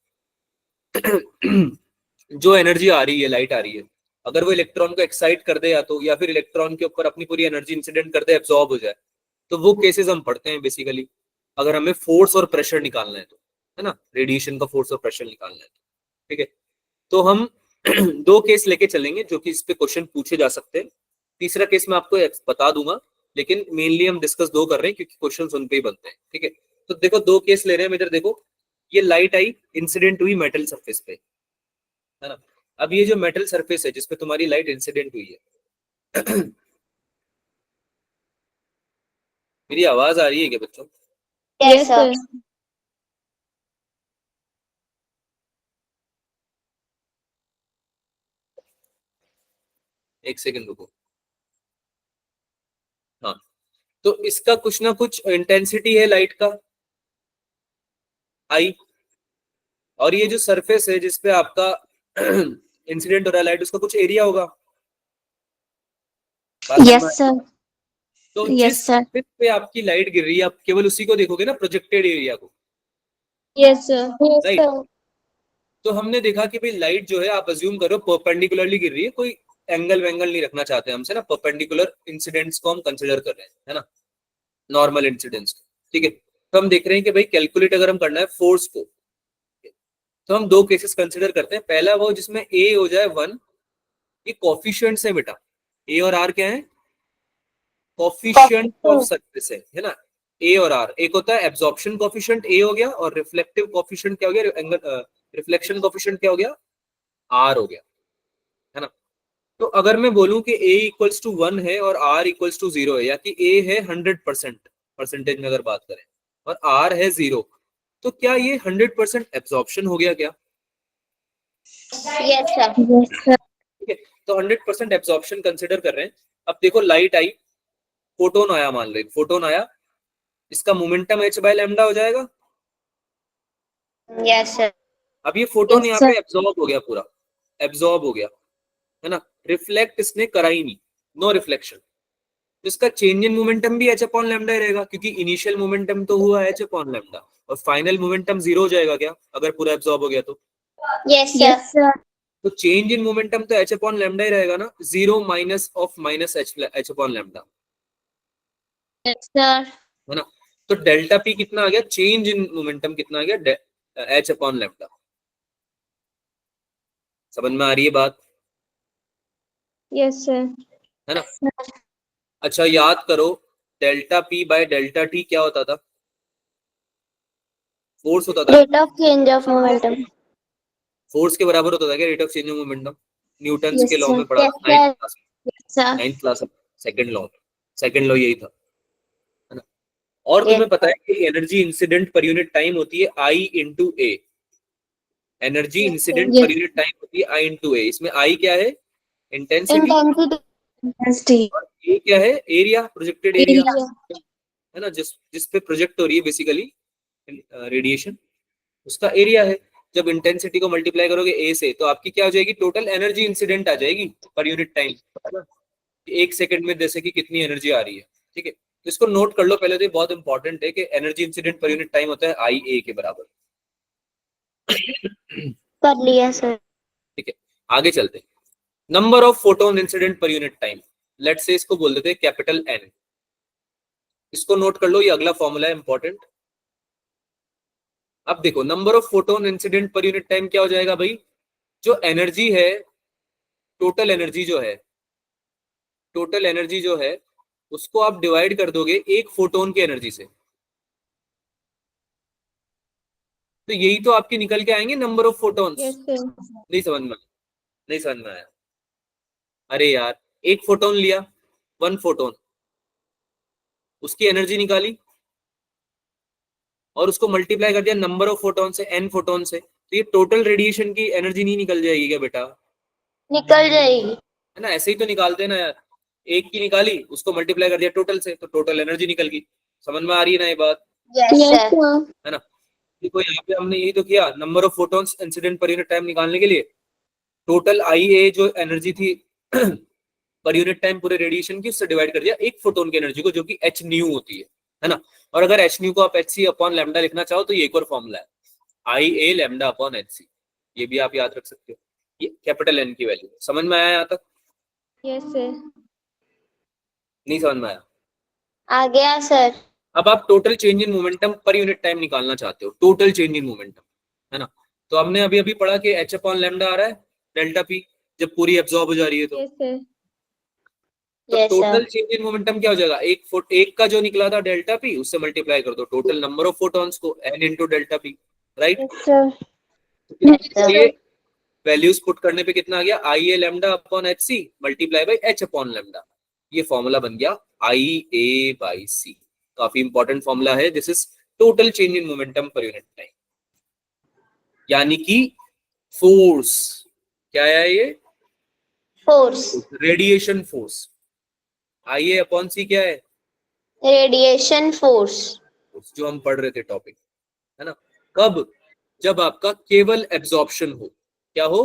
जो एनर्जी आ रही है, लाइट आ रही है, अगर वो इलेक्ट्रॉन को एक्साइट कर दे या फिर इलेक्ट्रॉन के ऊपर अपनी पूरी एनर्जी इंसिडेंट कर दे, एब्जॉर्ब हो जाए, तो वो केसेस हम पढ़ते हैं बेसिकली अगर हमें फोर्स और प्रेशर निकालना है तो, है ना, रेडिएशन का फोर्स और प्रेशर निकालना है तो, ठीक है। तो हम दो केस लेके चलेंगे जो कि इस पे क्वेश्चन पूछे जा सकते हैं। तीसरा केस मैं आपको बता दूंगा, लेकिन मेनली हम डिस्कस दो कर रहे हैं क्योंकि क्वेश्चन उन पे ही बनते हैं, ठीक है। तो देखो दो केस ले रहे हैं इधर, देखो ये लाइट आई इंसिडेंट हुई मेटल सरफेस पे, है ना। अब ये जो मेटल सरफेस है जिसपे तुम्हारी लाइट इंसिडेंट हुई है मेरी आवाज आ रही है क्या बच्चों? Yes, sir. एक सेकंड रुको। हाँ, तो इसका कुछ ना कुछ इंटेंसिटी है लाइट का, आई, और ये जो सरफेस है जिसपे आपका इंसिडेंट हो रहा है लाइट, उसका कुछ एरिया होगा। Yes, sir. तो Yes, जिस sir. सरफेस पे आपकी लाइट गिर रही है आप केवल उसी को देखोगे ना, प्रोजेक्टेड एरिया को, Yes, sir. Yes, right. sir. तो हमने देखा कि भाई लाइट जो है आप अज्यूम करो परपेंडिकुलरली गिर रही है, कोई एंगल वेंगल नहीं रखना चाहते हमसे ना, परपेंडिकुलर इंसिडेंट्स को हम कंसिडर कर रहे हैं, है ना, नॉर्मल इंसिडेंट्स को, ठीक है। तो हम देख रहे हैं कि भाई कैलकुलेट अगर हम करना है फोर्स को, तो हम दो केसेस कंसिडर करते हैं। पहला वो जिसमें ए हो जाए 1, ये कोफिशिएंट्स है बेटा, ए और आर क्या है, कोफिशिएंट ऑफ सरफेस है ना, ए और आर। एक होता है एब्जॉर्प्शन कोफिशिएंट ए हो गया, और रिफ्लेक्टिव कोफिशिएंट क्या हो गया, एंगल रिफ्लेक्शन कोफिशिएंट क्या हो गया, आर हो गया, है ना। तो अगर मैं बोलूं कि a इक्वल्स टू 1 है और r इक्वल्स टू 0 है, या कि a है 100% परसेंटेज में अगर बात करें और r है 0, तो क्या ये 100% एब्जॉर्प्शन हो गया क्या? Yes, sir. Yes, sir. ठीक है, तो 100% एब्जॉर्प्शन कंसिडर कर रहे हैं। अब देखो लाइट आई, फोटोन आया, मान लो फोटोन आया, इसका मोमेंटम h बाय लैम्डा हो जाएगा। Yes, sir. अब ये फोटोन Yes, यहाँ sir. पे एब्जॉर्ब हो गया, पूरा एब्जॉर्ब हो गया, है ना, रिफ्लेक्ट इसने करा ही नहीं, नो रिफ्लेक्शन। तो इसका चेंज इन मोमेंटम भी h अपॉन लैम्डा रहेगा, क्योंकि इनिशियल मोमेंटम तो हुआ h अपॉन लैम्डा, और फाइनल मोमेंटम 0 हो जाएगा क्या अगर पूरा एब्जॉर्ब हो गया तो? Yes, sir. Yes, sir. तो चेंज इन मोमेंटम तो h अपॉन लैम्डा ही रहेगा ना, 0 माइनस ऑफ माइनस h अपॉन लैम्डा, Yes, sir. है ना। तो डेल्टा p कितना आ गया, चेंज इन मोमेंटम कितना आ गया, h अपॉन लैम्डा। समझ में आ रही है बात, Yes, sir. है ना। अच्छा याद करो, delta p by delta t क्या होता था, फोर्स होता था। Rate of change of momentum. Force के बराबर होता था क्या rate of change of momentum? Newton's Yes, के लॉ sir. में पढ़ा Yes, था, sir. Yes, sir. Ninth class, second law यही था, है ना। और Yes. तुम्हें पता है कि energy incident per unit time होती है आई इंटू ए, एनर्जी इंसिडेंट पर Yes. यूनिट टाइम होती है आई इंटू ए। इसमें आई क्या है, इंटेंसिटी, Intensity. Intensity. और ए क्या है, एरिया, प्रोजेक्टेड एरिया, Area. है ना, जिस पे प्रोजेक्ट हो रही है बेसिकली रेडिएशन, उसका एरिया है। जब इंटेंसिटी को मल्टीप्लाई करोगे ए से, तो आपकी क्या हो जाएगी, टोटल एनर्जी इंसिडेंट आ जाएगी पर यूनिट टाइम, है ना, एक सेकंड में जैसे कि कितनी एनर्जी आ रही है, ठीक है। तो इसको नोट कर लो पहले, तो ये बहुत इंपॉर्टेंट है कि energy incident per unit time होता है आई ए के बराबर। कर लिया सर। ठीक है, आगे चलते हैं। Number of photon incident per unit time, let's say इसको बोल देते हैं कैपिटल एन। इसको नोट कर लो, ये अगला फॉर्मूला है इंपॉर्टेंट। अब देखो number of photon incident per unit time क्या हो जाएगा भाई, जो एनर्जी है, टोटल एनर्जी जो है, टोटल एनर्जी जो है उसको आप डिवाइड कर दोगे एक फोटोन की एनर्जी से, तो यही तो आपके निकल के आएंगे number of photons. Yes, sir. नहीं समझ में, नहीं समझ में आया? अरे यार, एक फोटोन लिया, 1 फोटोन, उसकी एनर्जी निकाली और उसको मल्टीप्लाई कर दिया नंबर ऑफ फोटोन से, n फोटोन से, तो ये टोटल रेडिएशन की एनर्जी नहीं निकल जाएगी क्या बेटा? निकल जाएगी। है ना, ऐसे ही तो निकालते हैं ना यार, एक की निकाली उसको मल्टीप्लाई कर दिया टोटल से, तो टोटल एनर्जी निकल गई। समझ में आ रही है ना ये बात, यस Yes, सर। sir. है ना। देखो यहाँ पे हमने यही तो किया, number of photons incident per unit time निकालने के लिए टोटल आई ए जो एनर्जी थी पर यूनिट टाइम पूरे रेडिएशन की, उससे डिवाइड कर दिया एक फोटोन की एनर्जी को, जो कि एच न्यू होती है ना। और अगर एच न्यू को आप एच सी अपॉन लैम्डा लिखना चाहो तो ये एक और फॉर्मूला है, आई A lambda upon H C, ये भी आप याद रख सकते हो। ये कैपिटल एन की वैल्यू। समझ में आया यहाँ तक? Yes, sir. नहीं समझ में आया? आ गया सर। अब आप total change in momentum per unit time निकालना चाहते हो, टोटल चेंज इन मोमेंटम, है ना। तो हमने अभी अभी पढ़ा कि एच अपॉन लैम्डा आ रहा है डेल्टा पी, जब पूरी एब्जॉर्ब हो जा रही है तो। Yes, sir. तो yes total sir. Change in momentum क्या हो जाएगा, एक का जो निकला था डेल्टा पी, उससे मल्टीप्लाई कर दो टोटल नंबर ऑफ फोटॉन्स को, N into delta P, right. Yes, sir. Yes sir. ये वैल्यूज पुट करने पे कितना आ गया, I A lambda upon H C multiply by H upon lambda, ये फॉर्मूला बन गया आई ए बाई सी। काफी इंपॉर्टेंट फॉर्मूला है, this is total change in momentum per unit time, यानी कि फोर्स क्या है, ये force, radiation force. I A upon सी क्या है, रेडिएशन फोर्स। जो हम पढ़ रहे थे टॉपिक, है ना। कब, जब आपका केवल एब्जॉर्प्शन हो, क्या हो,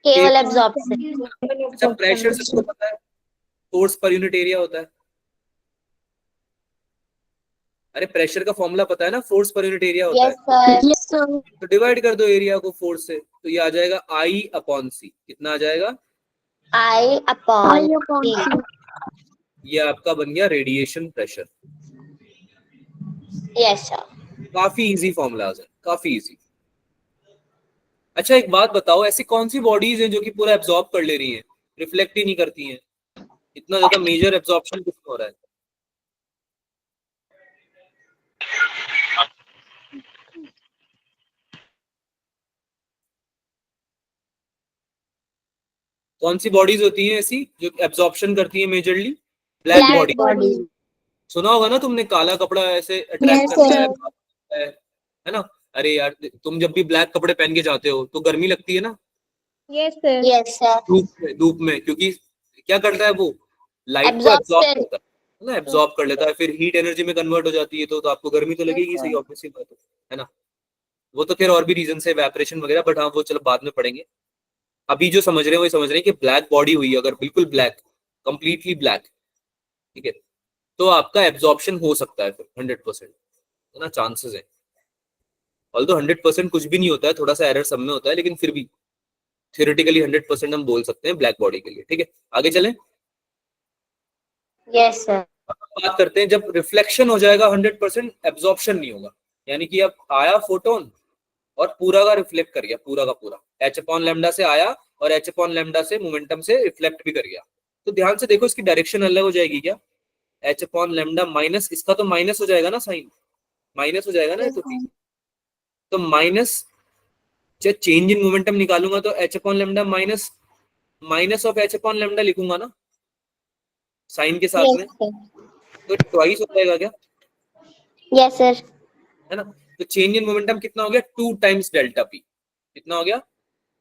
केवल एब्जॉर्प्शन। अच्छा प्रेशर सबको पता है, फोर्स पर यूनिट एरिया होता है। अरे प्रेशर का फॉर्मूला पता है ना, फोर्स पर यूनिट एरिया होता यस है। सर। Yes, sir. तो डिवाइड कर दो एरिया को फोर्स से, तो ये आ जाएगा आई अपॉन सी। कितना आ जाएगा, आई अपॉन I upon सी। C. ये आपका बन गया रेडिएशन प्रेशर। Yes sir. काफी इजी फॉर्मूलाज है, काफी इजी। अच्छा एक बात बताओ, ऐसी कौन सी बॉडीज हैं जो कि पूरा एब्जॉर्ब कर ले रही हैं, रिफ्लेक्ट ही नहीं करती हैं? इतना ज्यादा मेजर एब्जॉर्प्शन किसमें हो रहा है? कौन सी बॉडीज होती हैं ऐसी जो एब्जॉर्प्शन करती हैं majorly? Black body. Black body. सुना होगा ना तुमने, काला कपड़ा ऐसे अट्रैक्ट Yes, करता sir. है ना। अरे यार तुम जब भी ब्लैक कपड़े पहन के जाते हो तो गर्मी लगती है ना Yes, sir. Yes sir. धूप में, क्योंकि क्या करता है वो, लाइट को एब्जॉर्ब एब्जॉर्प्शन। करता है ना, एब्जॉर्ब कर लेता है, फिर हीट एनर्जी में कन्वर्ट हो जाती है, तो आपको गर्मी तो लगेगी, सही ऑब्वियसली बात है ना। वो तो फिर और भी रीजन से, इवेपोरेशन वगैरह, बट हाँ वो चलो बाद में पढ़ेंगे। अभी जो समझ रहे हैं वो समझ रहे हैं कि ब्लैक बॉडी हुई है अगर, बिल्कुल ब्लैक, कंप्लीटली ब्लैक, ठीक है, तो आपका एब्जॉर्प्शन हो सकता है फिर 100%, है ना, चांसेस है। ऑल्दो 100% कुछ भी नहीं होता है, थोड़ा सा एरर सब में होता है, लेकिन फिर भी थियोरेटिकली 100% हम बोल सकते हैं ब्लैक बॉडी के लिए, ठीक है। आगे चलें, यस सर। बात करते हैं जब रिफ्लेक्शन हो जाएगा 100%, एब्जॉर्प्शन नहीं होगा, यानी कि अब आया फोटोन और पूरा का रिफ्लेक्ट कर गया, पूरा का पूरा एच अपॉन लैम्डा से आया और एच अपॉन लैम्डा से मोमेंटम से रिफ्लेक्ट भी कर गया। तो ध्यान से देखो, इसकी डायरेक्शन अलग हो जाएगी क्या, एच अपॉन लैम्डा माइनस, इसका तो माइनस हो जाएगा ना, साइन माइनस हो जाएगा ना, Yes, तो माइनस, जब चेंज इन मोमेंटम निकालूंगा तो H upon lambda minus minus of H upon lambda लिखूंगा ना साइन के साथ में, यस सर। तो ट्वाइस हो जाएगा क्या, यस सर। है ना। तो चेंज इन मोमेंटम कितना हो गया, 2 टाइम्स डेल्टा पी। कितना हो गया,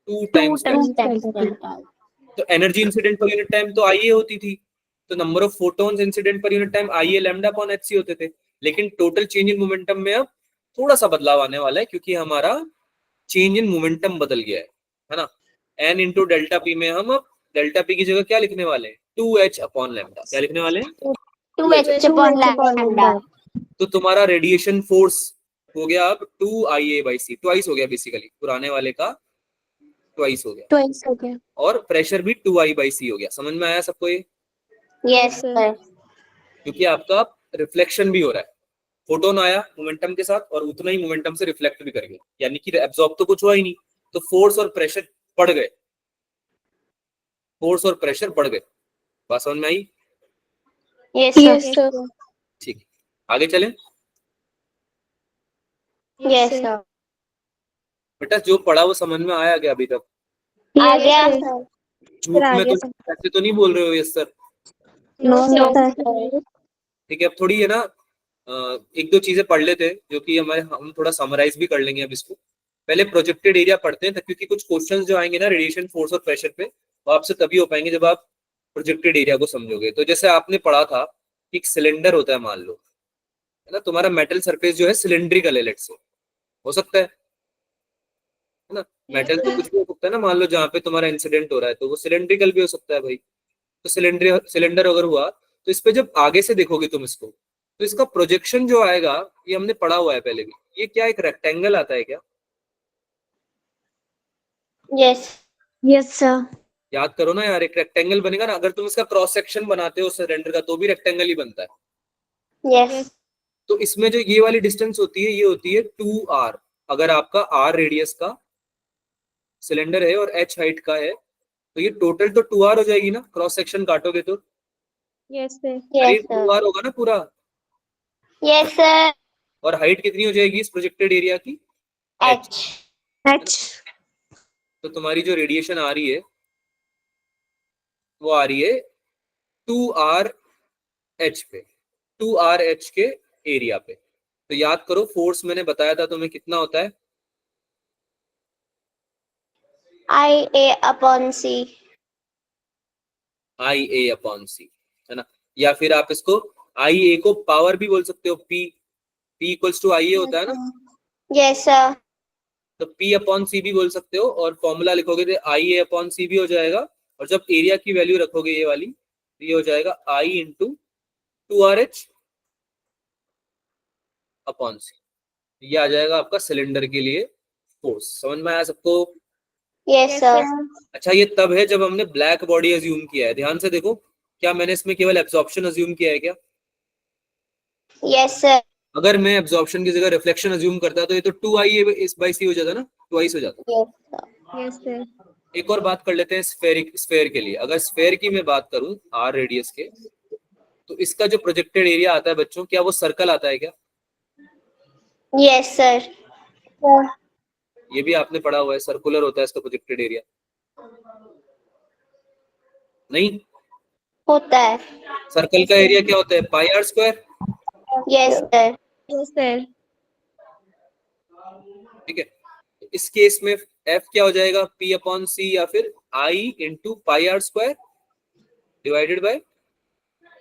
2 टाइम्स डेल्टा। तो energy incident per unit time तो आई होती थी, तो number of photons incident per unit time I lambda upon H c होते थे। लेकिन टोटल चेंज इन मोमेंटम में अब थोड़ा सा बदलाव आने वाला है, क्योंकि हमारा चेंज इन मोमेंटम बदल गया है ना। एन इंटू डेल्टा पी में हम अब डेल्टा पी की जगह क्या लिखने वाले हैं, 2h अपॉन लैम्डा। क्या लिखने वाले हैं, 2h अपॉन लैम्डा। तो तुम्हारा रेडिएशन फोर्स हो गया अब 2IA/c, ट्वाइस हो गया, बेसिकली पुराने वाले का ट्वाइस हो गया, Twice हो गया. और प्रेशर भी 2I/c हो गया। समझ में आया सबको ये? Yes sir. क्योंकि आपका रिफ्लेक्शन भी हो रहा है, फोटोन आया मोमेंटम के साथ और उतना ही मोमेंटम से रिफ्लेक्ट भी कर गया, यानी कि एब्जॉर्ब तो कुछ हुआ ही नहीं, तो फोर्स और प्रेशर बढ़ गए, फोर्स और प्रेशर बढ़ गए। बात समझ में आई? Yes sir. ठीक है, आगे चलें। Yes sir. बेटा जो पढ़ा वो समझ में आया क्या अभी तक? आ गया सर। झूठ आ में गया तो ऐसे तो नहीं बोल रहे हो yes sir? No no sir. Sir. ठीक है, अब थोड़ी है ना, एक दो चीजें पढ़ लेते हैं जो कि हम थोड़ा समराइज भी कर लेंगे अब इसको। पहले प्रोजेक्टेड एरिया पढ़ते हैं, क्योंकि कुछ क्वेश्चंस जो आएंगे ना रेडिएशन फोर्स और प्रेशर पे, वो आपसे तभी हो पाएंगे जब आप प्रोजेक्टेड एरिया को समझोगे। तो जैसे आपने पढ़ा था कि एक सिलेंडर होता है, मान लो, है ना, तुम्हारा मेटल सरफेस जो है सिलेंड्रिकल है, लेट्स से, हो सकता है ना, मेटल तो कुछ भी हो सकता है ना, मान लो जहाँ पे तुम्हारा इंसिडेंट हो रहा है तो वो सिलेंड्रिकल भी हो सकता है भाई, तो सिलेंडर अगर हुआ तो इस पे जब आगे से देखोगे तुम इसको, तो इसका प्रोजेक्शन जो आएगा, ये हमने पढ़ा हुआ है पहले भी, ये क्या एक रेक्टेंगल आता है क्या? Yes. Yes, sir. याद करो ना यार, एक रेक्टेंगल बनेगा ना, अगर तुम इसका क्रॉस सेक्शन बनाते हो सिलेंडर का तो भी रेक्टेंगल ही बनता है। Yes. तो इसमें जो ये वाली डिस्टेंस होती है ये होती है 2r। अगर आपका r रेडियस का सिलेंडर है और h हाइट का है तो ये टोटल तो 2r हो जाएगी ना, क्रॉस सेक्शन काटोगे तो। Yes, sir. Yes, sir. 2r होगा ना पूरा। Yes, sir. और हाइट कितनी हो जाएगी इस प्रोजेक्टेड एरिया की? H. H. तो तुम्हारी जो रेडिएशन आ रही है वो आ रही है 2r h पे, 2r h के एरिया पे। तो याद करो फोर्स मैंने बताया था तुम्हें कितना होता है? IA/C. IA/C, है ना? या फिर आप इसको IA को पावर भी बोल सकते हो, P इक्वल्स टू IA होता है ना, Yes, sir. तो P/C भी बोल सकते हो, और फॉर्मूला लिखोगे तो IA/C भी हो जाएगा। और जब एरिया की वैल्यू रखोगे ये वाली, तो ये हो जाएगा I इंटू 2RH/C। ये आ जाएगा आपका सिलेंडर के लिए फोर्स। समझ में आया सबको? Yes, Yes, sir. sir. अच्छा, ये तब है जब हमने ब्लैक बॉडी अज्यूम किया है। ध्यान से देखो, क्या मैंने इसमें केवल एब्जॉर्प्शन अज्यूम किया है क्या? Yes, sir. अगर मैं एब्जॉर्प्शन की जगह रिफ्लेक्शन अज्यूम करता तो ये तो 2IA/C हो जाता ना, 2I हो जाता। Yes, sir. Yes, sir. एक और बात कर लेते हैं स्फेयर के लिए। अगर स्फेयर की मैं बात करूं r रेडियस के, तो इसका जो प्रोजेक्टेड एरिया आता है बच्चों, क्या वो सर्कल आता है क्या? Yes, sir. ये भी आपने पढ़ा हुआ है, सर्कुलर होता है इसका प्रोजेक्टेड एरिया। नहीं, होता है। सर्कल का एरिया क्या होता है? πr²। Yes, sir. Yes, sir. ठीक है, इस केस में f क्या हो जाएगा? P/C या फिर I into πr² divided by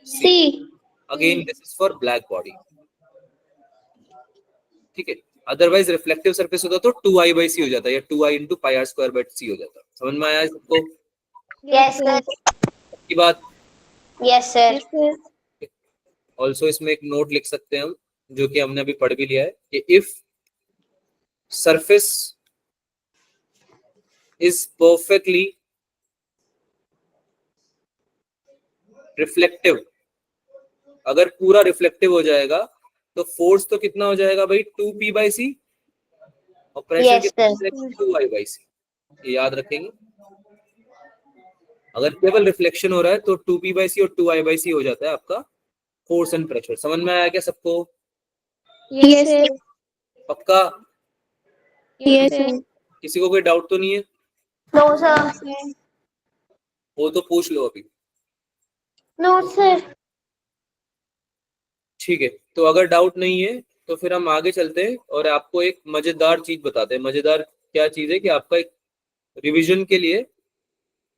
C. Again this is for black body. ठीक है, अदरवाइज रिफ्लेक्टिव सरफेस होता तो 2I/C हो जाता है, या 2I इंटू πr²/C हो जाता। समझ में आया सबको Yes, sir. की बात? Yes, sir. Yes, sir. Also इसमें एक नोट लिख सकते हैं हम, जो कि हमने अभी पढ़ भी लिया है, कि if surface is perfectly reflective, अगर पूरा रिफ्लेक्टिव हो जाएगा तो फोर्स तो कितना हो जाएगा भाई? 2P/C, और प्रेशर Yes, कितना sir. 2I/C। ये याद रखेंगे। अगर केवल रिफ्लेक्शन हो रहा है तो 2P/C और 2I/C हो जाता है आपका फोर्स एंड प्रेशर। समझ में आया क्या सबको? Yes, sir. पक्का? Yes, sir. किसी को कोई डाउट तो नहीं है? No, sir. वो तो पूछ लो अभी। No, sir. ठीक है, तो अगर डाउट नहीं है तो फिर हम आगे चलते हैं और आपको एक मजेदार चीज बताते हैं। मजेदार क्या चीज है कि आपका एक रिवीजन के लिए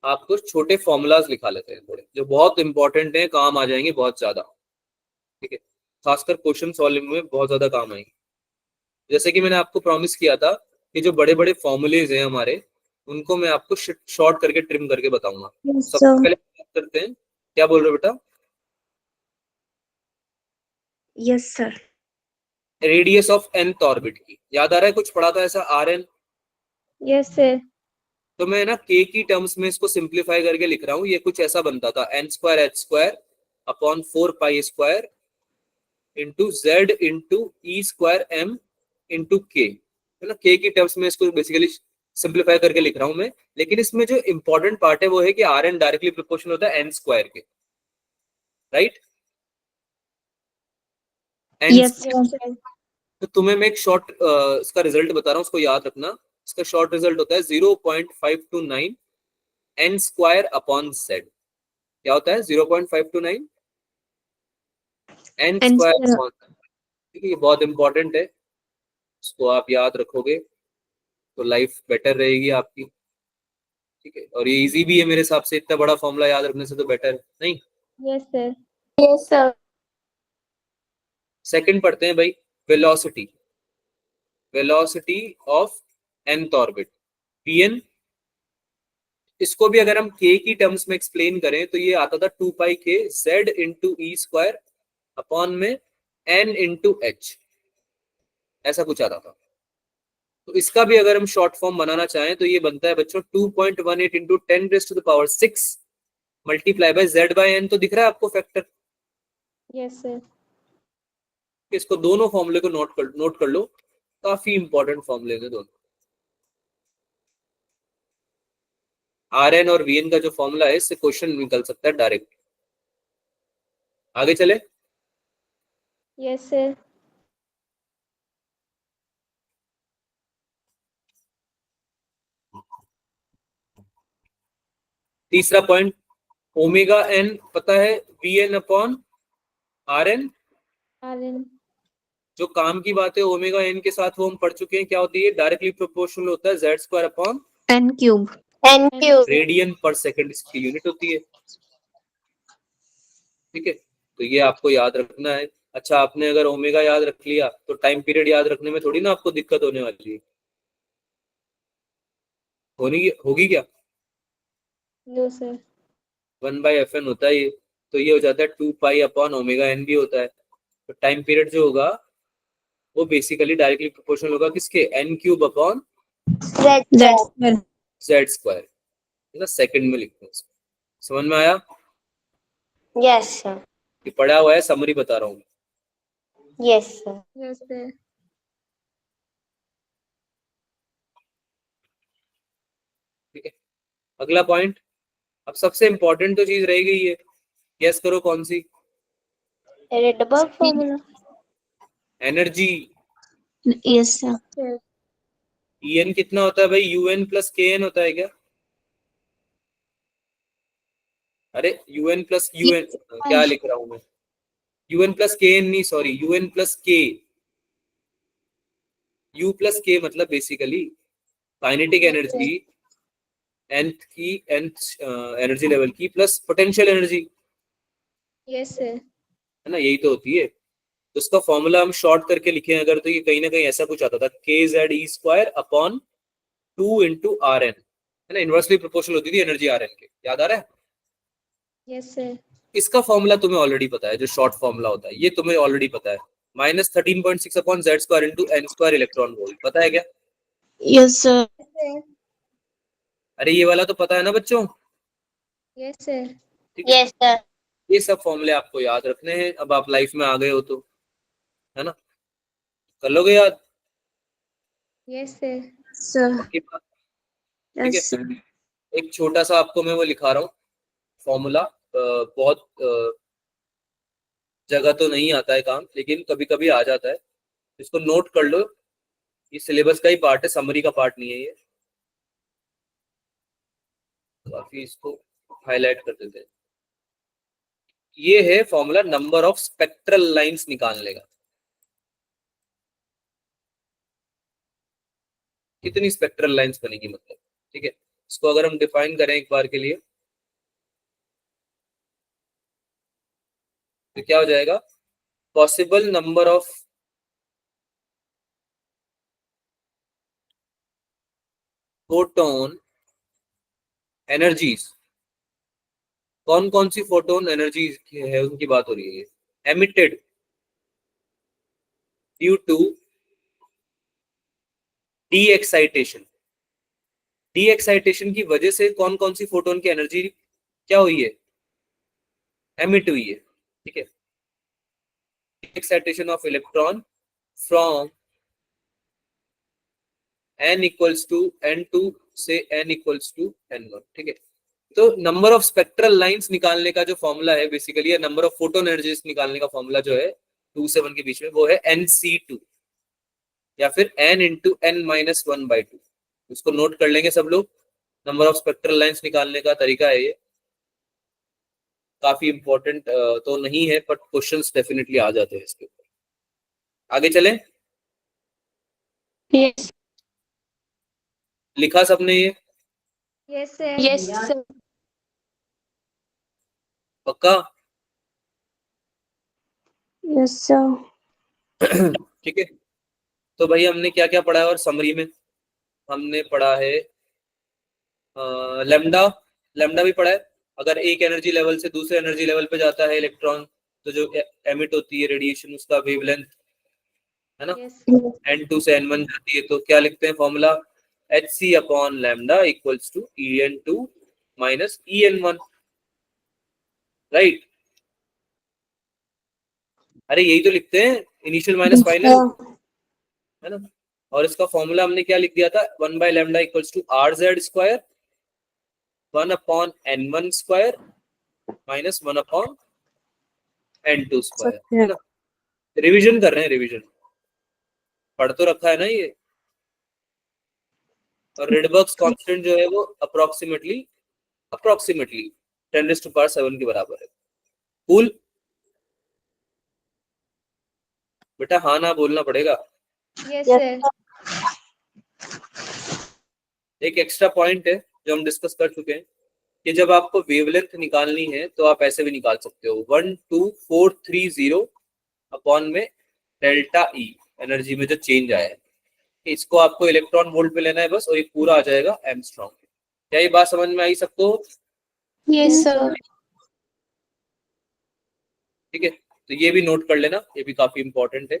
आपको छोटे फॉर्मूलाज लिखा लेते हैं थोड़े, जो बहुत इंपॉर्टेंट हैं, काम आ जाएंगे बहुत ज्यादा। ठीक है, खासकर क्वेश्चन सॉल्विंग में बहुत ज्यादा काम आएंगे। जैसे कि मैंने आपको प्रॉमिस किया था कि जो बड़े बड़े फॉर्मूलेज हैं हमारे, उनको मैं आपको शॉर्ट करके ट्रिम करके बताऊंगा। Yes, सबसे sir. पहले बात करते हैं, क्या बोल रहे हो बेटा? Yes, sir. Radius of nth orbit की। याद आ रहा है कुछ पढ़ा था ऐसा, Rn? Yes, sir. तो मैं ना k की टर्म्स में इसको सिंप्लीफाई करके लिख रहा हूँ। ये कुछ ऐसा बनता था, n²h² into z into e²m into k, है ना? k की टर्म्स में इसको बेसिकली सिंप्लीफाई करके लिख रहा हूँ मैं। लेकिन इसमें जो इंपॉर्टेंट पार्ट है वो है कि Rn डायरेक्टली प्रोपोर्शनल होता है n² के, right? Yes, Yes, sir. sir. तो तुम्हें मैं एक शॉर्ट इसका रिजल्ट बता रहा हूँ, उसको याद रखना। इसका शॉर्ट रिजल्ट होता है 0.529 n²/z। क्या होता है 0.529 n²/z? ठीक है, ये बहुत इंपॉर्टेंट है, इसको आप याद रखोगे तो लाइफ बेटर रहेगी आपकी। ठीक है, और ये इजी भी है मेरे हिसाब से, इतना बड़ा फॉर्मूला याद रखने से तो बेटर नहीं। Yes, sir. Yes, sir. Second पढ़ते हैं भाई, velocity of nth orbit, Pn इसको भी अगर हम k की टर्म्स में एक्सप्लेन करें तो ये आता था 2 पाई k z into E square upon में n इंटू एच, ऐसा कुछ आता था। तो इसका भी अगर हम शॉर्ट फॉर्म बनाना चाहें तो ये बनता है बच्चों 2.18 into 10⁻⁶ multiply by z by n। तो दिख रहा है आपको फैक्टर? Yes, sir. इसको दोनों फॉर्मूले को नोट कर लो, काफी इंपॉर्टेंट फॉर्मूले हैं दोनों। आर एन और वी एन का जो फॉर्मूला है इससे क्वेश्चन निकल सकता है डायरेक्ट। आगे चले। Yes, sir. तीसरा पॉइंट, ओमेगा एन पता है v n upon r n. Rn. जो काम की बात है ओमेगा एन के साथ वो हम पढ़ चुके हैं, क्या होती है? डायरेक्टली प्रोपोर्शनल होता है Z square upon n cube. n cube। Radian पर सेकंड इसकी यूनिट होती है। ठीक है, तो ये आपको याद रखना है। अच्छा, आपने अगर ओमेगा याद रख लिया तो टाइम पीरियड याद रखने में थोड़ी ना आपको दिक्कत होने वाली है। होगी क्या? No, sir. 1/fn होता है ये, तो ये हो जाता है 2 पाई अपॉन ओमेगा एन भी होता है। तो टाइम पीरियड जो होगा वो बेसिकली डायरेक्टली प्रोपोर्शनल होगा किसके? N cube upon z Z square। square. Z square, है ना? सेकंड में लिखते हैं। समझ में आया? yes sir। ये पढ़ा हुआ है, समरी बता रहा हूँ। yes sir। Yes, sir. ठीक है, अगला पॉइंट। अब सबसे इंपॉर्टेंट तो चीज रह गई है, गेस करो कौन सी? Rydberg formula। Energy. Yes, sir. Sir. En कितना होता है भाई? UN प्लस KN होता है क्या? अरे UN प्लस UN क्या लिख रहा हूं मैं? UN प्लस KN नहीं, sorry, UN plus K। U plus K मतलब बेसिकली काइनेटिक एनर्जी nth की nth एनर्जी लेवल की plus potential energy, Yes, sir. है ना? यही तो होती है। तो उसका फॉर्मूला हम शॉर्ट करके लिखे अगर तो ये कहीं ना कहीं ऐसा कुछ आता था, KZ square upon 2 into r n, है ना? इनवर्सली प्रोपोर्शनल होती थी एनर्जी आर एन के, याद आ रहा है? Yes, sir. इसका फॉर्मूला तुम्हें ऑलरेडी पता है, जो शॉर्ट फॉर्मूला होता है ये तुम्हें ऑलरेडी पता है, -13.6 upon z square into n square electron volt. पता है क्या? Yes, sir. Sir. अरे ये वाला तो पता है ना बच्चों? Yes, sir. ठीक है, yes sir। ये सब फॉर्मूले आपको याद रखने हैं। अब आप लाइफ में आ गए हो तो, है ना, कर लोगे याद? Yes, sir. Sir. पक्की बात? ठीक Yes, है, sir. एक छोटा सा आपको मैं वो लिखा रहा हूँ फॉर्मूला। बहुत जगह तो नहीं आता है काम, लेकिन कभी कभी आ जाता है। इसको नोट कर लो, ये सिलेबस का ही पार्ट है, समरी का पार्ट नहीं है ये। काफी इसको हाईलाइट कर देते हैं। ये है formula number of spectral lines निकालने का। कितनी स्पेक्ट्रल लाइंस बनेगी मतलब, ठीक है? इसको अगर हम डिफाइन करें एक बार के लिए तो क्या हो जाएगा? Possible number of photon energies. कौन कौन सी फोटोन एनर्जी है उनकी बात हो रही है। Emitted due to de excitation. De excitation की वजह से कौन कौन सी फोटोन की एनर्जी क्या हुई है? एमिट हुई है। ठीक है, excitation of electron from n equals to n2 से n इक्वल्स टू n1। ठीक है, तो नंबर ऑफ स्पेक्ट्रल लाइंस निकालने का जो फॉर्मूला है बेसिकली, या नंबर ऑफ फोटोन एनर्जीज निकालने का फॉर्मूला जो है 2 से 1 के बीच में, वो है nc2 या फिर n इंटू n माइनस 1/2। उसको नोट कर लेंगे सब लोग। नंबर ऑफ स्पेक्ट्रल लाइंस निकालने का तरीका है ये। काफी इंपॉर्टेंट तो नहीं है, बट क्वेश्चंस डेफिनेटली आ जाते हैं इसके ऊपर। आगे चलें। yes लिखा सबने ये? Yes, sir. yes sir। पक्का? Yes, sir. ठीक है, तो भाई हमने क्या क्या पढ़ा है और समरी में हमने पढ़ा है लैम्डा, लैम्डा भी पढ़ा है। अगर एक एनर्जी लेवल से दूसरे एनर्जी लेवल पे जाता है इलेक्ट्रॉन, तो जो एमिट होती है रेडिएशन, उसका वेवलेंथ है ना, Yes. n2 से n1 जाती है, तो क्या लिखते हैं formula, hc upon lambda equals to en2 minus en1, right. अरे यही तो लिखते हैं, इनिशियल माइनस फाइनल, है ना। और इसका फॉर्मूला हमने क्या लिख दिया था, 1 by lambda equals to rz square 1 upon n1 square minus 1 upon n2 square, है ना। रिवीजन कर रहे हैं, रिवीजन पढ़ तो रखा है ना ये। और रेडबर्ग्स कांस्टेंट जो है वो अप्रोक्सीमेटली 10⁻⁷ के बराबर है। कूल बेटा, हाँ ना बोलना पड़ेगा। Yes, sir. एक एक्स्ट्रा पॉइंट है जो हम डिस्कस कर चुके हैं कि जब आपको वेवलेंथ निकालनी है तो आप ऐसे भी निकाल सकते हो, 12430 अपॉन में डेल्टा ई, एनर्जी में जो चेंज आया है, इसको आपको इलेक्ट्रॉन वोल्ट में लेना है बस, और ये पूरा आ जाएगा एंगस्ट्रॉम। क्या ये बात समझ में आई सबको? Yes, sir. ठीक है, तो ये भी नोट कर लेना, ये भी काफी इंपॉर्टेंट है।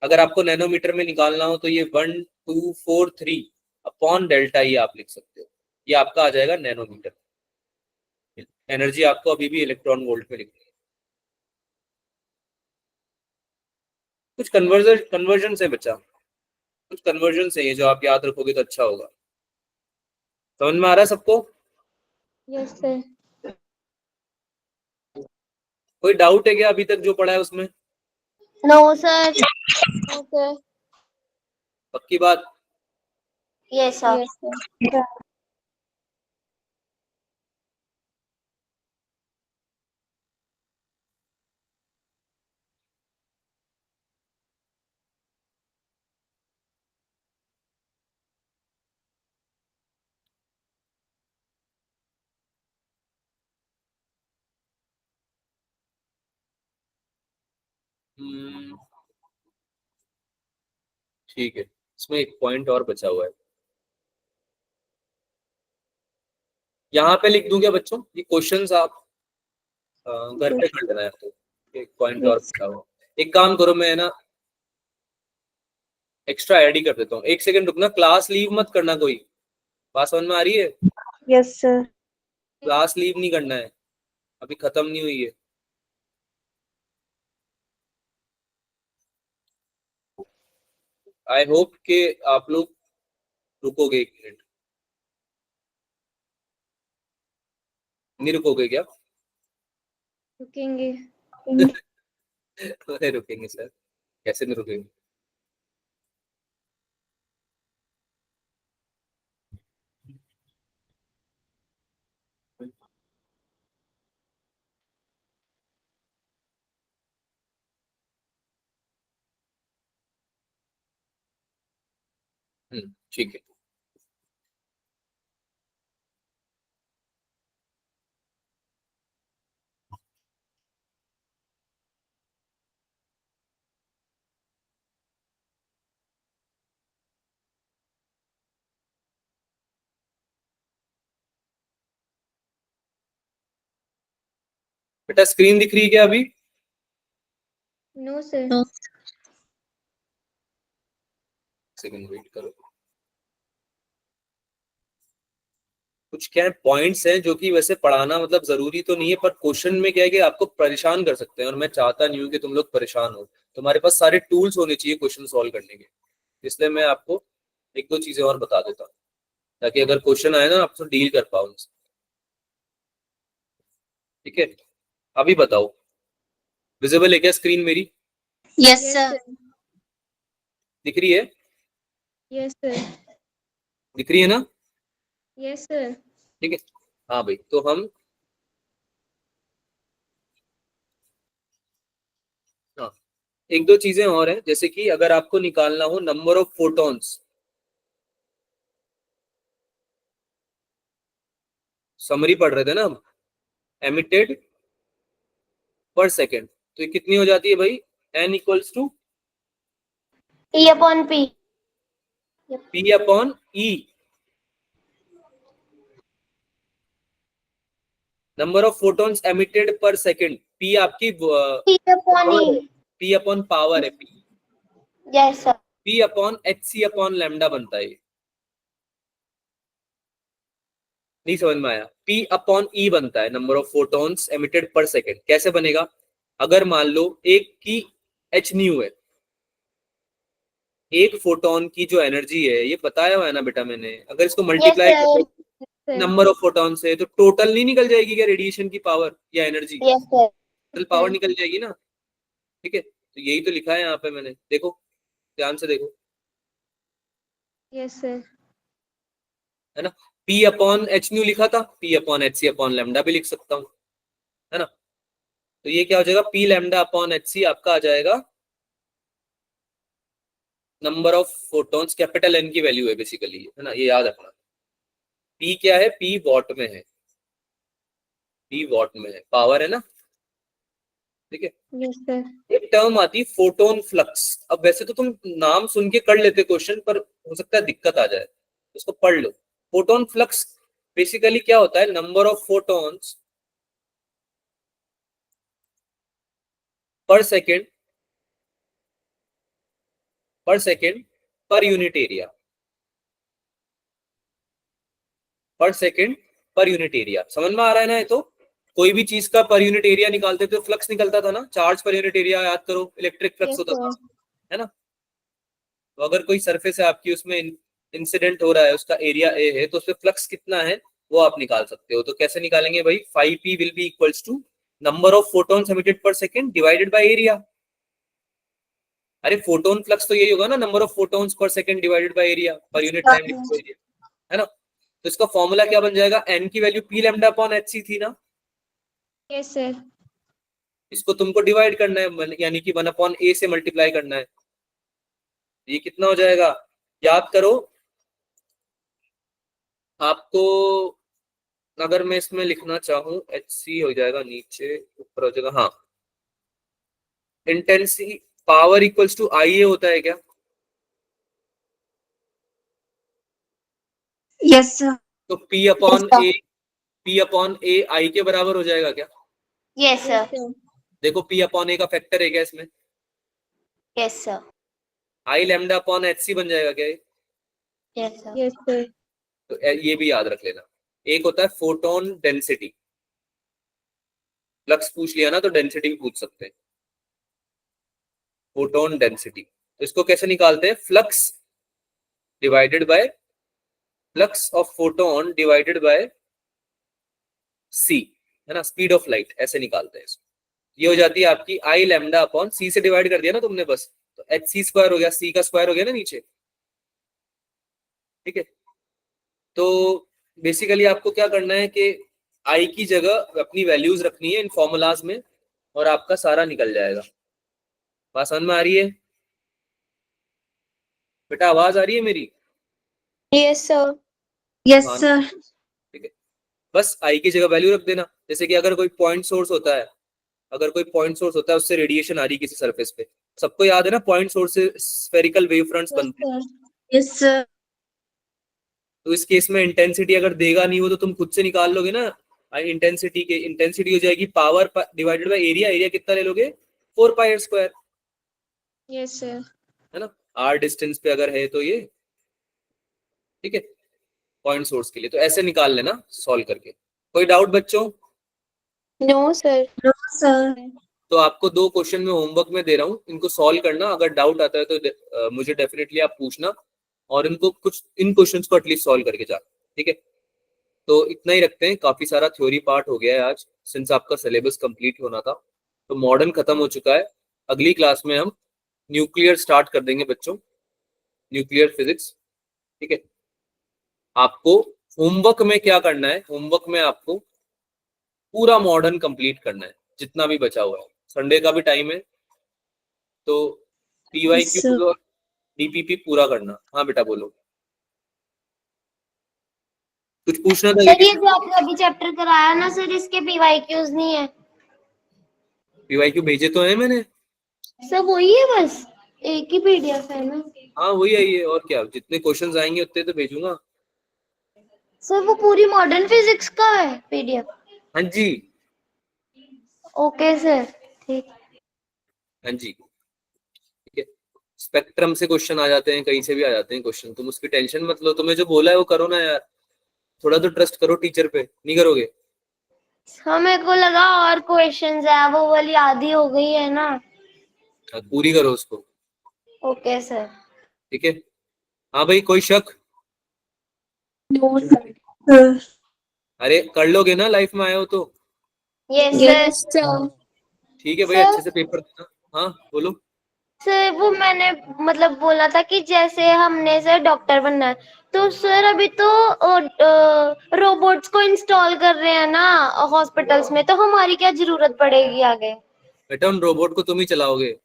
अगर आपको नैनोमीटर में निकालना हो तो ये 1243 अपॉन डेल्टा ई आप लिख सकते हो, ये आपका आ जाएगा नैनोमीटर। एनर्जी आपको अभी भी इलेक्ट्रॉन वोल्ट में लिखनी है। कुछ कन्वर्जन से बचा, कुछ कन्वर्जन से ये जो आप याद रखोगे तो अच्छा होगा। समझ में आ रहा है सबको? Yes, sir. कोई डाउट है क्या अभी तक जो पढ़ा है उसमें? No sir. Okay. पक्की बात? Yes sir. Yes, sir. ठीक है, इसमें एक पॉइंट और बचा हुआ है, यहाँ पे लिख दूं क्या बच्चों? ये क्वेश्चंस आप घर पे कर लेना है, तो एक पॉइंट और बचा हुआ। एक काम करो, मैं ना एक्स्ट्रा ऐड ही कर देता हूँ, एक सेकंड रुकना, क्लास लीव मत करना कोई। बात समझ में आ रही है? Yes, sir. क्लास लीव नहीं करना है, अभी खत्म नहीं हुई है। आई होप कि आप लोग रुकोगे 1 मिनट, नहीं रुकोगे क्या? रुकेंगे। अरे रुकेंगे सर, कैसे नहीं रुकेंगे? ठीक है। बेटा स्क्रीन दिख रही है क्या अभी? No, sir. सेकंड वेट करो। कुछ क्या है पॉइंट्स हैं जो कि वैसे पढ़ाना मतलब जरूरी तो नहीं है, पर क्वेश्चन में क्या है कि आपको परेशान कर सकते हैं, और मैं चाहता नहीं हूं कि तुम लोग परेशान हो। तुम्हारे पास सारे टूल्स होने चाहिए क्वेश्चन सॉल्व करने के, इसलिए मैं आपको एक दो चीजें और बता देता हूँ, ताकि अगर क्वेश्चन आए ना आप तो डील कर पाओ उनसे। ठीक है, अभी बताओ, विजिबल है क्या स्क्रीन मेरी? Yes, Yes, sir. sir. दिख रही है? Yes, sir. दिख रही है ना? Yes, sir. ठीक है, हाँ भाई, तो हम हाँ, एक दो चीजें और हैं, जैसे कि अगर आपको निकालना हो नंबर ऑफ फोटॉन्स, समरी पढ़ रहे थे ना हम, एमिटेड पर सेकेंड, तो ये कितनी हो जाती है भाई? n equals to E upon P. p अपॉन e, number of photons emitted per second, P आपकी P upon E. P upon power है, P Yes sir. P upon H C upon lambda बनता है। नहीं समझ में आया? P अपॉन E बनता है number of photons emitted per second. कैसे बनेगा? अगर मान लो एक की h न्यू है, एक फोटोन की जो एनर्जी है, ये बताया हुआ है ना बेटा मैंने, अगर इसको multiply sir. Number of photon से तो टोटल नहीं निकल जाएगी क्या रेडिएशन की पावर या energy? Yes sir. Total power निकल जाएगी ना। ठीक है, तो यही तो लिखा है यहाँ पे मैंने, देखो ध्यान से देखो, Yes sir. है ना। P अपॉन एच न्यू लिखा था, P upon H C upon lambda भी लिख सकता हूँ, है ना। तो ये क्या हो जाएगा? P lambda upon H c आपका आ जाएगा number of photons, capital N की वैल्यू है बेसिकली, है ना, ये याद रखना। P क्या है? P वॉट में है, P वॉट में है, पावर है ना। ठीक है, Yes sir. एक टर्म आती फोटोन फ्लक्स। अब वैसे तो तुम नाम सुन के कर लेते क्वेश्चन, पर हो सकता है दिक्कत आ जाए, उसको पढ़ लो। फोटोन फ्लक्स बेसिकली क्या होता है? नंबर ऑफ फोटॉन्स पर सेकेंड पर यूनिट एरिया, पर सेकेंड पर यूनिट एरिया। समझ में आ रहा है ना? ये तो कोई भी चीज का पर यूनिट एरिया निकालते थे तो फ्लक्स निकलता था ना, चार्ज पर यूनिट एरिया याद करो, इलेक्ट्रिक फ्लक्स Yes होता था, sir. है ना। तो अगर कोई सरफेस है आपकी, उसमें इंसिडेंट हो रहा है, उसका एरिया ए है, तो उसमें फ्लक्स कितना है वो आप निकाल सकते हो। तो कैसे निकालेंगे भाई? 5p will be equals to number of photons emitted per second divided by area. अरे फोटोन फ्लक्स तो यही होगा ना, number of photons per second divided by area, per unit time area, है ना। तो इसका फॉर्मूला क्या बन जाएगा? n की value p lambda upon hc थी ना, Yes sir. इसको तुमको डिवाइड करना है, यानी कि 1 अपॉन a से मल्टीप्लाई करना है। ये कितना हो जाएगा? याद करो आपको, अगर मैं इसमें लिखना चाहूं hc हो जाएगा नीचे, ऊपर हो जाएगा, हाँ, intensity power equals to IA होता है क्या? Yes, sir. तो P upon Yes, A, P upon A I के बराबर हो जाएगा क्या? Yes sir. Yes sir. देखो P अपॉन A का फैक्टर है क्या इसमें? Yes sir. I lambda upon HC बन जाएगा क्या? Yes sir. Yes sir. तो ये भी याद रख लेना। एक होता है फोटोन डेंसिटी, फ्लक्स पूछ लिया ना तो डेंसिटी भी पूछ सकते हैं, फोटोन डेंसिटी। तो इसको कैसे निकालते हैं? Flux divided by flux of photon divided by c, है ना, स्पीड ऑफ लाइट, ऐसे निकालते हैं इसको। ये हो जाती है आपकी I लैम्डा अपॉन c से डिवाइड कर दिया ना तुमने बस, तो hc स्क्वायर हो गया, c का स्क्वायर हो गया ना नीचे। ठीक है, तो बेसिकली आपको क्या करना है कि I की जगह अपनी वैल्यूज रखनी है इन फॉर्मूलाज में, और आपका सारा निकल जाएगा। बात समझ में आ रही है बेटा? आवाज आ रही है मेरी? Yes sir. Yes, हाँ, sir. ठीक है, बस I की जगह वैल्यू रख देना। जैसे कि अगर कोई पॉइंट सोर्स होता है, उससे रेडिएशन आ रही है किसी सरफेस पे, सबको याद है ना, पॉइंट सोर्स से स्फेरिकल वेव फ्रंट्स Yes बनते हैं। sir. Yes, sir. तो इस केस में इंटेंसिटी अगर देगा नहीं वो, तो तुम खुद से निकाल लोगे ना। इंटेंसिटी हो जाएगी power divided by area. Area कितना ले लोगे? 4πr², Yes sir. है ना, r डिस्टेंस पे अगर है तो ये। ठीक है, पॉइंट सोर्स के लिए तो ऐसे निकाल लेना सॉल्व करके। कोई डाउट बच्चों? No sir. No, sir. तो आपको 2 क्वेश्चन में होमवर्क में दे रहा हूँ, इनको सॉल्व करना। अगर डाउट आता है तो मुझे डेफिनेटली आप पूछना, और इनको कुछ इन क्वेश्चंस को एटलीस्ट सॉल्व करके जाना। ठीक है, तो इतना ही रखते हैं, काफी सारा थ्योरी पार्ट हो गया है आज, सिंस आपका सिलेबस कंप्लीट होना था। तो मॉडर्न खत्म हो चुका है, अगली क्लास में हम न्यूक्लियर स्टार्ट कर देंगे बच्चों, न्यूक्लियर फिजिक्स। ठीक है, आपको होमवर्क में क्या करना है? होमवर्क में आपको पूरा मॉडर्न कंप्लीट करना है, जितना भी बचा हुआ है। संडे का भी टाइम है, तो Yes, sir. PYQ और DPP पूरा करना। हाँ बेटा बोलो, कुछ पूछना था? सर ये जो आपने अभी चैप्टर कराया ना सर, इसके PYQs नहीं है। PYQ भेजे तो है मैंने। सर वही है, बस एक ही PDF है ना। हाँ वही है ये, और क्या, जितने क्वेश्चंस आएंगे उतने तो भेजूंगा। सर वो पूरी मॉडर्न फिजिक्स का है PDF। हाँ जी, ओके सर, ठीक। हाँ जी, ठीक है। स्पेक्ट्रम से क्वेश्चन आ जाते हैं, कहीं से भी आ जाते हैं क्वेश्चन, तुम उसकी टेंशन मत लो। तुम्हें जो बोला है वो करो ना यार, थोड़ा तो ट्रस्ट करो टीचर पे, नहीं करोगे? हाँ, मेरे को लगा और क्वेश्चंस है, वो वाली आधी हो गई है ना। हाँ, पूरी करो उसको, ओके सर। ठीक है। हाँ भाई, कोई शक? No, sir. अरे कर लोगे ना, लाइफ में आए हो तो। Yes sir. Yes, sir. ठीक है भाई, सर, अच्छे से पेपर देना। हाँ बोलो। सर वो मैंने मतलब बोला था कि जैसे हमने सर डॉक्टर बनना है, तो सर अभी तो रोबोट्स को इंस्टॉल कर रहे हैं ना हॉस्पिटल्स में, तो हमारी क्या जरूरत पड़ेगी आगे? बेटा उन रोबोट को तुम ही चलाओगे।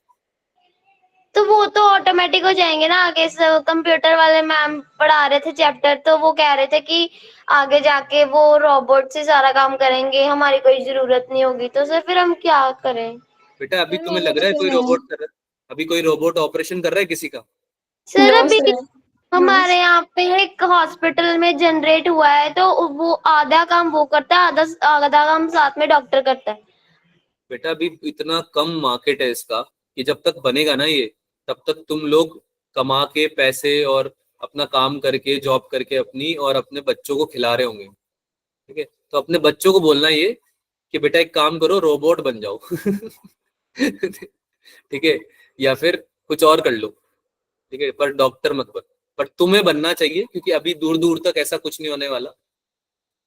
तो वो तो ऑटोमेटिक हो जाएंगे ना आगे। कंप्यूटर वाले मैम पढ़ा रहे थे चैप्टर, तो वो कह रहे थे कि आगे जाके वो रोबोट से सारा काम करेंगे, हमारी कोई जरूरत नहीं होगी। तो सर फिर हम क्या करें? बेटा अभी सर तुम्हें मैंने लग तो रहा है कोई सुना है। रोबोट कर रहा है? अभी कोई रोबोट ऑपरेशन कर रहा है किसी का? सर No, अभी sir. हमारे यहाँ पे एक हॉस्पिटल में जनरेट हुआ है, तो वो आधा काम वो करता है, आधा आधा काम साथ में डॉक्टर करता है। बेटा अभी इतना कम मार्केट है इसका, कि जब तक बनेगा ना ये, तब तक तुम लोग कमा के पैसे और अपना काम करके जॉब करके अपनी और अपने बच्चों को खिला रहे होंगे, ठीक है। तो अपने बच्चों को बोलना ये कि बेटा एक काम करो, रोबोट बन जाओ। ठीक है, या फिर कुछ और कर लो, ठीक है, पर डॉक्टर मत बन। पर तुम्हें बनना चाहिए, क्योंकि अभी दूर दूर तक ऐसा कुछ नहीं होने वाला।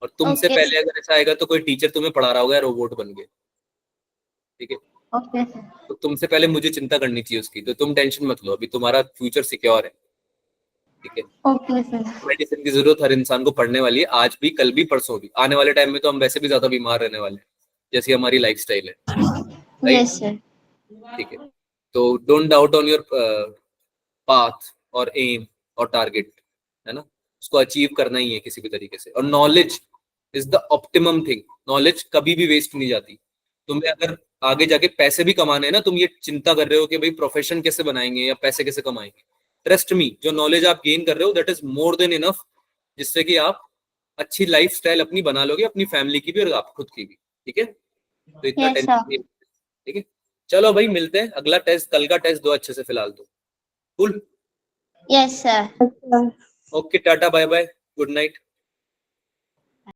और तुमसे ओके पहले अगर ऐसा आएगा तो कोई टीचर तुम्हें पढ़ा रहा होगा रोबोट बन के, ठीक है। Okay sir. तो तुमसे पहले मुझे चिंता करनी चाहिए उसकी, तो तुम टेंशन मत लो, अभी तुम्हारा फ्यूचर सिक्योर है, ठीक है। Okay sir. मेडिसिन की जरूरत हर इंसान को पड़ने वाली है, आज भी, कल भी, परसों भी। आने वाले टाइम में तो हम वैसे भी ज्यादा बीमार रहने वाले हैं, जैसी हमारी लाइफस्टाइल है, राइट? Yes sir. ठीक है। तो don't doubt on your path और एम और टारगेट, है ना। उसको अचीव करना ही है किसी भी तरीके से। और knowledge is the optimum thing. Knowledge कभी भी वेस्ट नहीं जाती। तुम्हें अगर आगे जाके पैसे भी कमाने हैं ना, तुम ये चिंता कर रहे हो कि भाई प्रोफेशन कैसे बनाएंगे या पैसे कैसे कमाएंगे, ट्रस्ट मी, जो नॉलेज आप गेन कर रहे हो that is more than enough, जिससे कि आप अच्छी लाइफ स्टाइल अपनी बना लोगे, अपनी फैमिली की भी और आप खुद की भी, ठीक है। तो इतना यस टेंशन सर। नहीं, ठीक है। चलो भाई, मिलते हैं। अगला टेस्ट, कल का टेस्ट दो अच्छे से फिलहाल तो। Cool. Yes sir. Okay, tata, bye bye, good night.